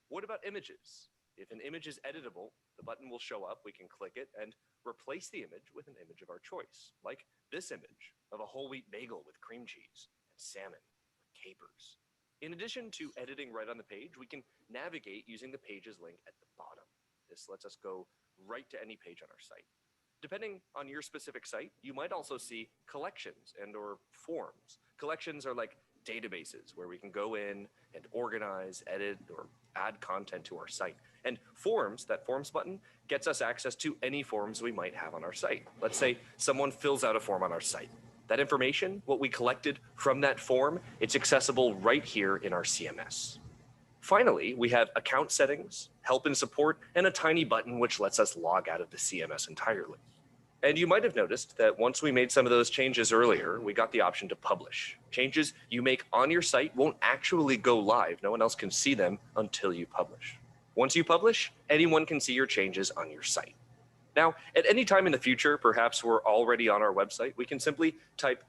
What about images? If an image is editable, the button will show up. We can click it and replace the image with an image of our choice, like this image of a whole wheat bagel with cream cheese and salmon or capers. In addition to editing right on the page, we can navigate using the pages link at the bottom. This lets us go right to any page on our site. Depending on your specific site, you might also see collections and/or forms. Collections are like databases where we can go in and organize, edit, or add content to our site. And forms, that forms button, gets us access to any forms we might have on our site. Let's say someone fills out a form on our site. That information, what we collected from that form, it's accessible right here in our CMS. Finally, we have account settings, help and support, and a tiny button which lets us log out of the CMS entirely. And you might have noticed that once we made some of those changes earlier, we got the option to publish. Changes you make on your site won't actually go live. No one else can see them until you publish. Once you publish, anyone can see your changes on your site. Now, at any time in the future, perhaps we're already on our website, we can simply type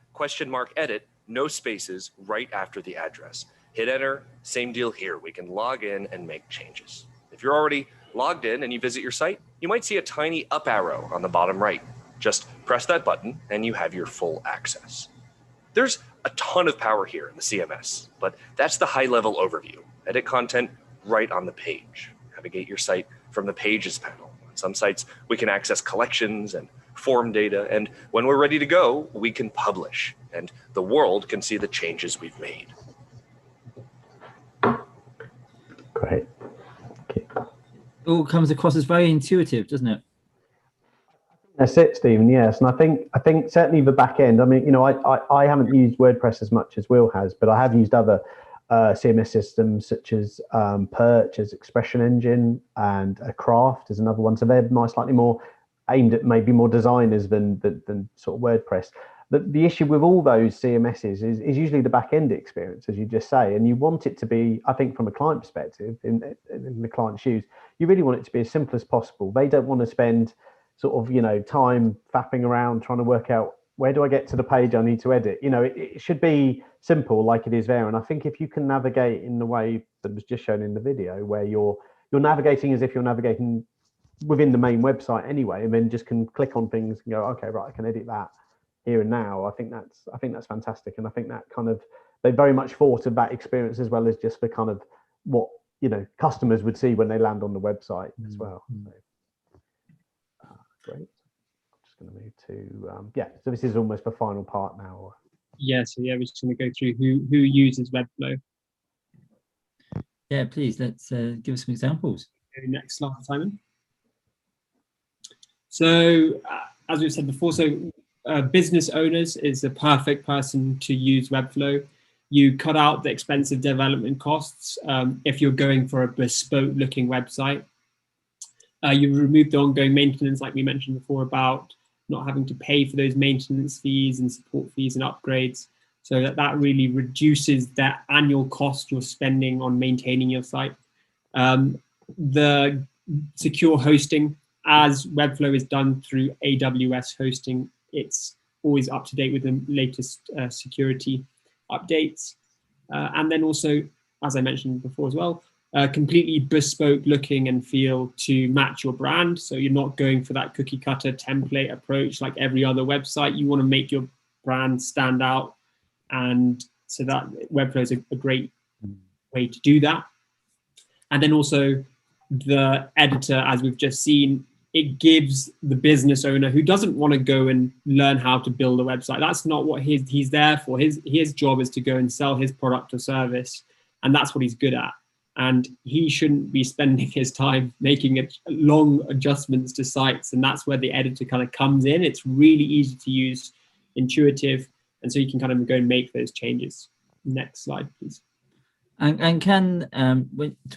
!edit, no spaces, right after the address. Hit enter, same deal here. We can log in and make changes. If you're already logged in and you visit your site, you might see a tiny up arrow on the bottom right. Just press that button and you have your full access. There's a ton of power here in the CMS, but that's the high-level overview. Edit content right on the page. Navigate your site from the Pages panel. On some sites, we can access collections and form data, and when we're ready to go, we can publish, and the world can see the changes we've made. Great. It all comes across as very intuitive, doesn't it? That's it, Stephen. Yes, and I think certainly the back end. I mean, you know, I haven't used WordPress as much as Will has, but I have used other CMS systems such as Perch, as Expression Engine, and Craft is another one. So they're slightly more aimed at maybe more designers than sort of WordPress. The issue with all those CMSs is usually the back end experience, as you just say, and you want it to be, I think, from a client perspective, in the client's shoes, you really want it to be as simple as possible. They don't want to spend sort of, you know, time faffing around trying to work out where do I get to the page I need to edit. You know, it should be simple like it is there. And I think if you can navigate in the way that was just shown in the video, where you're navigating as if you're navigating within the main website anyway, and then just can click on things and go, okay, right, I can edit that here and now. I think that's fantastic. And I think that kind of, they very much thought of that experience as well as just the kind of what, you know, customers would see when they land on the website as well. So, great. I'm just going to move to yeah. So this is almost the final part now. Yeah. So yeah, we're just going to go through who uses Webflow. Yeah, please. Let's give us some examples. Okay, next slide, Simon. So as we've said before, so business owners is the perfect person to use Webflow. You cut out the expensive development costs if you're going for a bespoke looking website. You remove the ongoing maintenance, like we mentioned before, about not having to pay for those maintenance fees and support fees and upgrades. So that really reduces that annual cost you're spending on maintaining your site. The secure hosting, as Webflow is done through AWS hosting, it's always up to date with the latest security updates. And then also, as I mentioned before as well, completely bespoke looking and feel to match your brand. So you're not going for that cookie cutter template approach like every other website. You want to make your brand stand out. And so that Webflow is a great way to do that. And then also the editor, as we've just seen, it gives the business owner who doesn't want to go and learn how to build a website. That's not what he's there for. His job is to go and sell his product or service. And that's what he's good at. And he shouldn't be spending his time making long adjustments to sites. And that's where the editor kind of comes in. It's really easy to use, intuitive. And so you can kind of go and make those changes. Next slide, please. And can,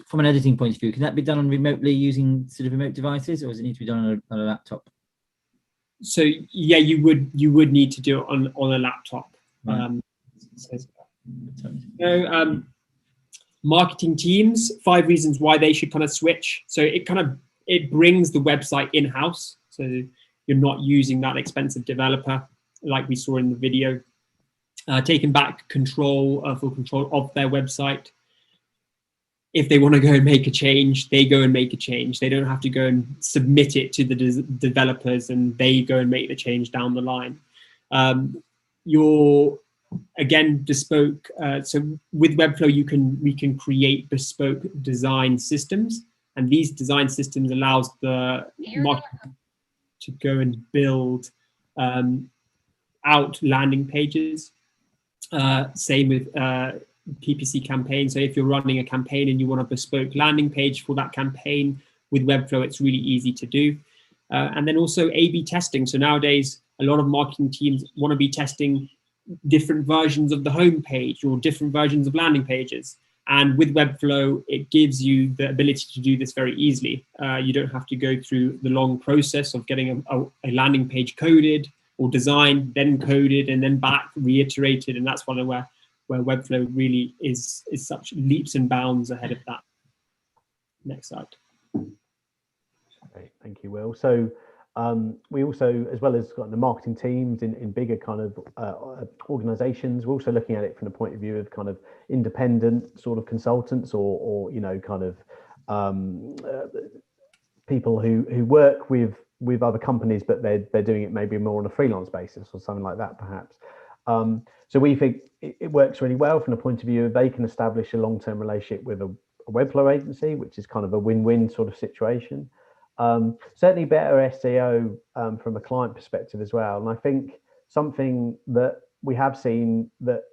from an editing point of view, can that be done remotely using sort of remote devices, or does it need to be done on a laptop? So yeah, you would need to do it on a laptop. Right. Marketing teams, 5 reasons why they should kind of switch. So it brings the website in-house. So you're not using that expensive developer like we saw in the video. Taking back control of their website. If they want to go and make a change, they go and make a change. They don't have to go and submit it to the developers and they go and make the change down the line. Your again bespoke. So with Webflow, we can create bespoke design systems, and these design systems allows the marketer to go and build out landing pages. Same with PPC campaign. So if you're running a campaign and you want a bespoke landing page for that campaign with Webflow, it's really easy to do. And then also A/B testing. So nowadays, a lot of marketing teams want to be testing different versions of the homepage or different versions of landing pages. And with Webflow, it gives you the ability to do this very easily. You don't have to go through the long process of getting a landing page coded or designed, then coded, and then back reiterated. And that's one of where Webflow really is such leaps and bounds ahead of that. Next slide. Great, thank you, Will. So we also, as well as got the marketing teams in bigger kind of organizations, we're also looking at it from the point of view of kind of independent sort of consultants or you know, kind of people who work with other companies, but they're doing it maybe more on a freelance basis or something like that, perhaps. So we think it works really well from the point of view of they can establish a long-term relationship with a Webflow agency, which is kind of a win-win sort of situation. Certainly better SEO from a client perspective as well. And I think something that we have seen that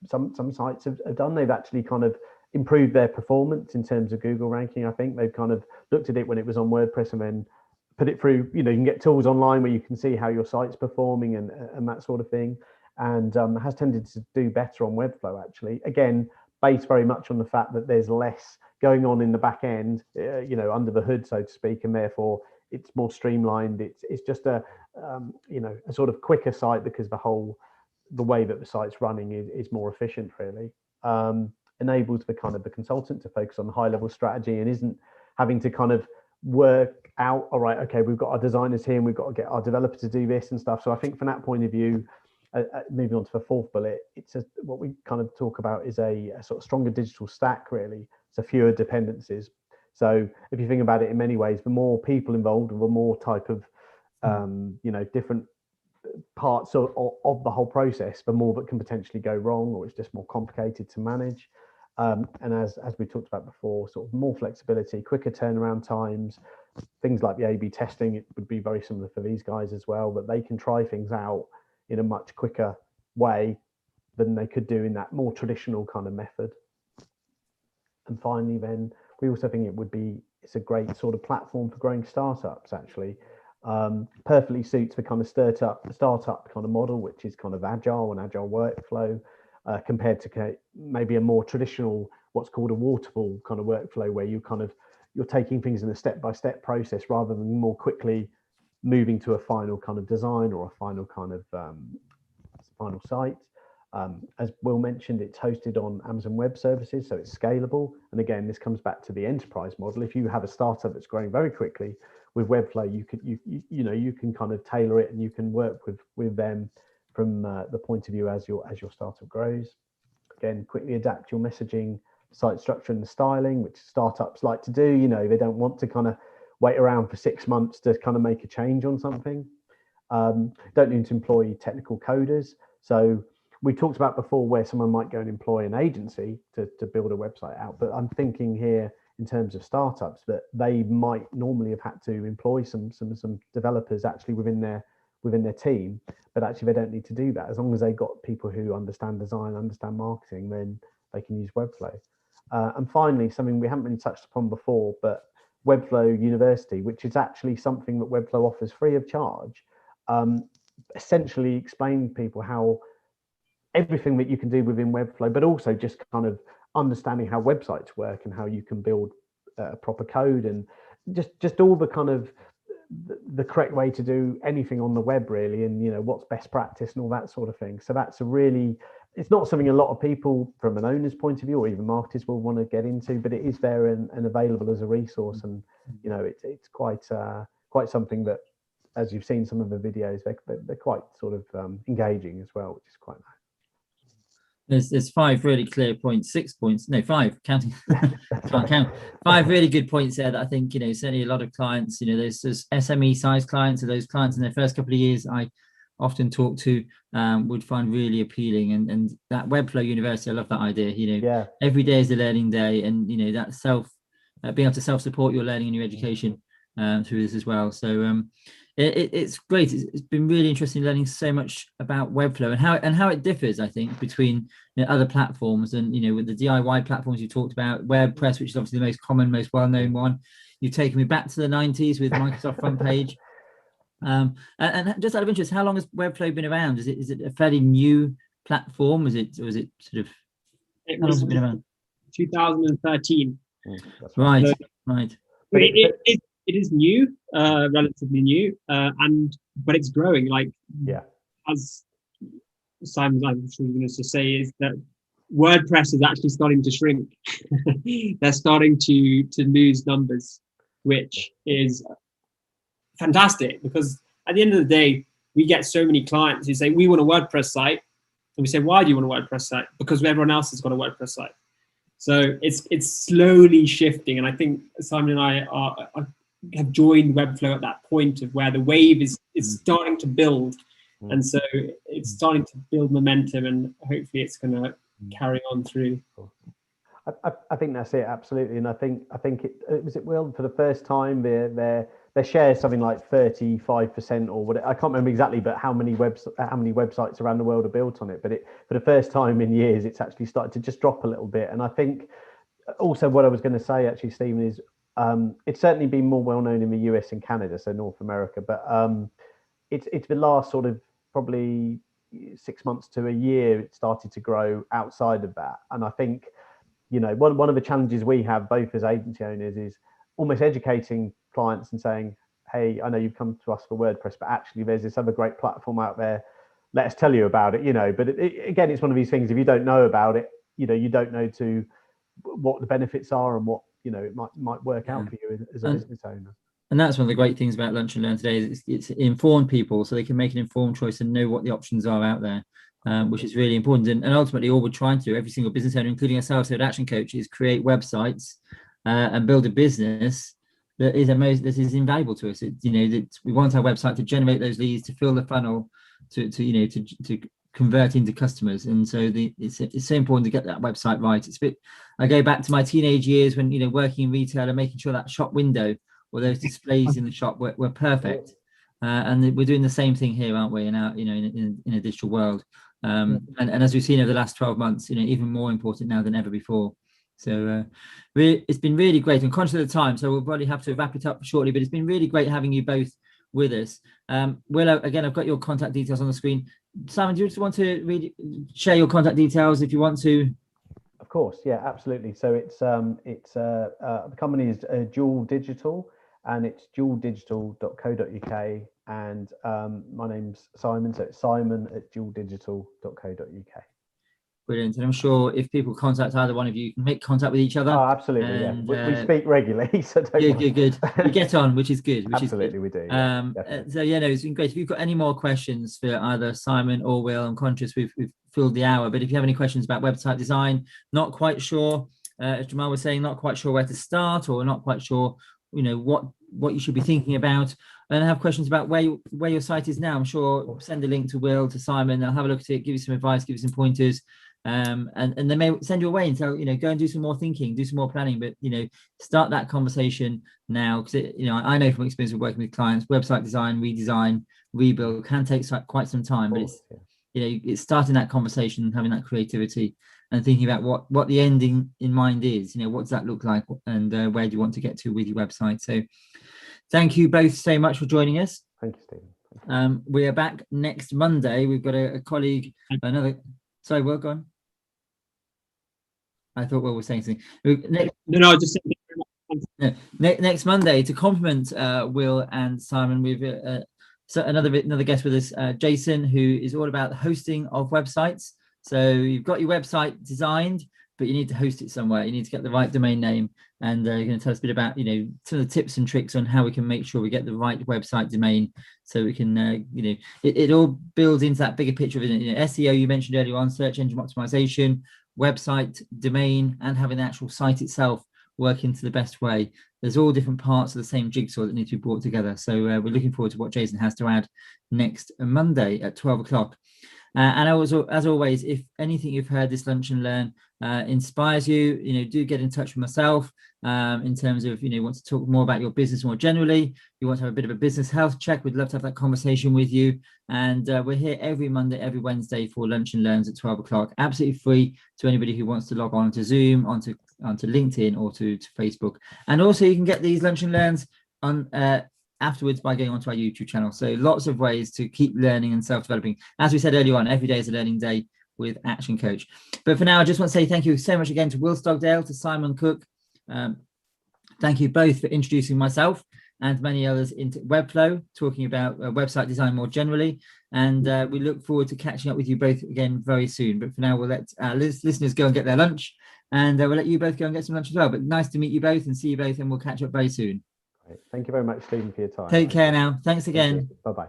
some sites have done, they've actually kind of improved their performance in terms of Google ranking. I think they've kind of looked at it when it was on WordPress and then put it through, you know, you can get tools online where you can see how your site's performing and that sort of thing. And has tended to do better on Webflow, actually. Again, based very much on the fact that there's less going on in the back end, you know, under the hood, so to speak, and therefore it's more streamlined. It's just a, you know, a sort of quicker site because the way that the site's running is more efficient, really. Enables the kind of the consultant to focus on high level strategy and isn't having to kind of work out, all right, okay, we've got our designers here and we've got to get our developer to do this and stuff. So I think from that point of view, moving on to the fourth bullet, what we kind of talk about is a sort of stronger digital stack, really. So fewer dependencies. So if you think about it in many ways, the more people involved, the more type of, you know, different parts of the whole process, the more that can potentially go wrong, or it's just more complicated to manage. And as we talked about before, sort of more flexibility, quicker turnaround times, things like the A/B testing, it would be very similar for these guys as well, but they can try things out in a much quicker way than they could do in that more traditional kind of method. And finally, then we also think it's a great sort of platform for growing startups, actually. Perfectly suits the kind of startup kind of model, which is kind of agile and agile workflow, compared to maybe a more traditional, what's called a waterfall kind of workflow, where you're taking things in a step-by-step process rather than more quickly moving to a final kind of design or a final kind of final site. As Will mentioned, it's hosted on Amazon Web Services, so it's scalable. And again, this comes back to the enterprise model. If you have a startup that's growing very quickly with Webflow, you can kind of tailor it and you can work with them from the point of view as your startup grows. Again, quickly adapt your messaging, site structure, and the styling, which startups like to do. You know, they don't want to kind of wait around for 6 months to kind of make a change on something. Don't need to employ technical coders. So we talked about before where someone might go and employ an agency to build a website out, but I'm thinking here in terms of startups that they might normally have had to employ some developers actually within their team, but actually they don't need to do that. As long as they've got people who understand design, understand marketing, then they can use Webflow. And finally, something we haven't really touched upon before, but Webflow University, which is actually something that Webflow offers free of charge, essentially explain to people how everything that you can do within Webflow, but also just kind of understanding how websites work and how you can build proper code and just all the kind of the correct way to do anything on the web, really, and you know what's best practice and all that sort of thing. So that's it's not something a lot of people from an owner's point of view or even marketers will want to get into, but it is there and available as a resource. And you know it's quite something that, as you've seen some of the videos, they're quite sort of engaging as well, which is quite nice. There's 5 really clear points, 6 points, no, 5, counting, can't count. 5 really good points there that I think, you know, certainly a lot of clients, you know, there's SME size clients, or those clients in their first couple of years I often talk to would find really appealing. And that Webflow University, I love that idea, you know, every day is a learning day, and, you know, that being able to self-support your learning and your education through this as well. So It's great. It's been really interesting learning so much about Webflow and how it differs, I think, between other platforms. And with the DIY platforms you talked about, WordPress, which is obviously the most common, most well-known one. You've taken me back to the 90s with Microsoft Front Page. And just out of interest, how long has Webflow been around? Is it a fairly new platform? Was it sort of? It how long has it been around? 2013. Right, So, right. It is new, relatively new, but it's growing. Like, as Simon, I'm sure going to say, is that WordPress is actually starting to shrink. They're starting to lose numbers, which is fantastic, because at the end of the day, we get so many clients who say, we want a WordPress site. And we say, why do you want a WordPress site? Because everyone else has got a WordPress site. So it's slowly shifting. And I think Simon and I have joined Webflow at that point of where the wave is starting to build. And so it's starting to build momentum, and hopefully it's going to carry on through. I think that's it, absolutely. And I think it was Will, for the first time their share is something like 35% or whatever. I can't remember exactly, but how many websites around the world are built on it. But for the first time in years, it's actually started to just drop a little bit. And I think also what I was going to say, actually, Stephen, is it's certainly been more well known in the US and Canada, so North America. But it's the last sort of probably 6 months to a year it started to grow outside of that. And I think one of the challenges we have both as agency owners is almost educating clients and saying, hey, I know you've come to us for WordPress, but actually there's this other great platform out there. Let us tell you about it, But again, it's one of these things, if you don't know about it, you don't know what the benefits are and what, it might work out for you as a business owner. And that's one of the great things about Lunch and Learn today, is it's informed people so they can make an informed choice and know what the options are out there. Which is really important. And ultimately, all we're trying to do, every single business owner, including ourselves at Action Coach, is create websites and build a business that is invaluable to us. That we want our website to generate those leads, to fill the funnel, to convert into customers. And so it's so important to get that website right. I go back to my teenage years when working in retail and making sure that shop window or those displays in the shop were perfect. And we're doing the same thing here, aren't we? In our in a digital world. And as we've seen over the last 12 months, even more important now than ever before. So it's been really great. I'm conscious of the time, so we'll probably have to wrap it up shortly, but it's been really great having you both with us. Will, again, I've got your contact details on the screen. Simon, do you just want to share your contact details if you want to? Of course, yeah, absolutely. So the company is Dual Digital, and it's dualdigital.co.uk. And my name's Simon, so it's simon@dualdigital.co.uk. Brilliant. And I'm sure if people contact either one of you, you can make contact with each other. Oh, absolutely. And, we speak regularly, so don't good. We get on, which is good. Absolutely, we do. Yeah, so it's been great. If you've got any more questions for either Simon or Will, I'm conscious we've filled the hour, but if you have any questions about website design, not quite sure, as Jamal was saying, not quite sure where to start, or not quite sure, what you should be thinking about, and have questions about where your site is now, I'm sure send a link to Will, to Simon. They'll have a look at it, give you some advice, give you some pointers, and they may send you away and tell go and do some more thinking, do some more planning, but start that conversation now, because I know from experience of working with clients, website design, redesign, rebuild can take quite some time, but it's starting that conversation and having that creativity and thinking about what the ending in mind is. What does that look like, and where do you want to get to with your website? So thank you both so much for joining us. Thank you, Stephen. We are back next Monday. We've got a colleague, sorry, Will, go on. I thought Will was saying something. Just next Monday, to complement Will and Simon, we've another guest with us, Jason, who is all about the hosting of websites. So you've got your website designed, but you need to host it somewhere. You need to get the right domain name, and you're going to tell us a bit about some of the tips and tricks on how we can make sure we get the right website domain, so we can it all builds into that bigger picture of SEO you mentioned earlier on, search engine optimization, website domain, and having the actual site itself work into the best way. There's all different parts of the same jigsaw that need to be brought together. So we're looking forward to what Jason has to add next Monday at 12 o'clock. And also, as always, if anything you've heard this Lunch and Learn inspires you, do get in touch with myself in terms of, you want to talk more about your business more generally. You want to have a bit of a business health check. We'd love to have that conversation with you. And we're here every Monday, every Wednesday for Lunch and Learns at 12 o'clock. Absolutely free to anybody who wants to log on to Zoom, onto LinkedIn or to Facebook. And also you can get these Lunch and Learns on afterwards by going onto our YouTube channel. So lots of ways to keep learning and self-developing. As we said earlier on, every day is a learning day with Action Coach. But for now, I just want to say thank you so much again to Will Stockdale, to Simon Cook. Thank you both for introducing myself and many others into Webflow, talking about website design more generally. And we look forward to catching up with you both again very soon. But for now, we'll let our listeners go and get their lunch, and we'll let you both go and get some lunch as well. But nice to meet you both and see you both, and we'll catch up very soon. Thank you very much, Stephen, for your time. Take care now. Thanks again. Bye-bye.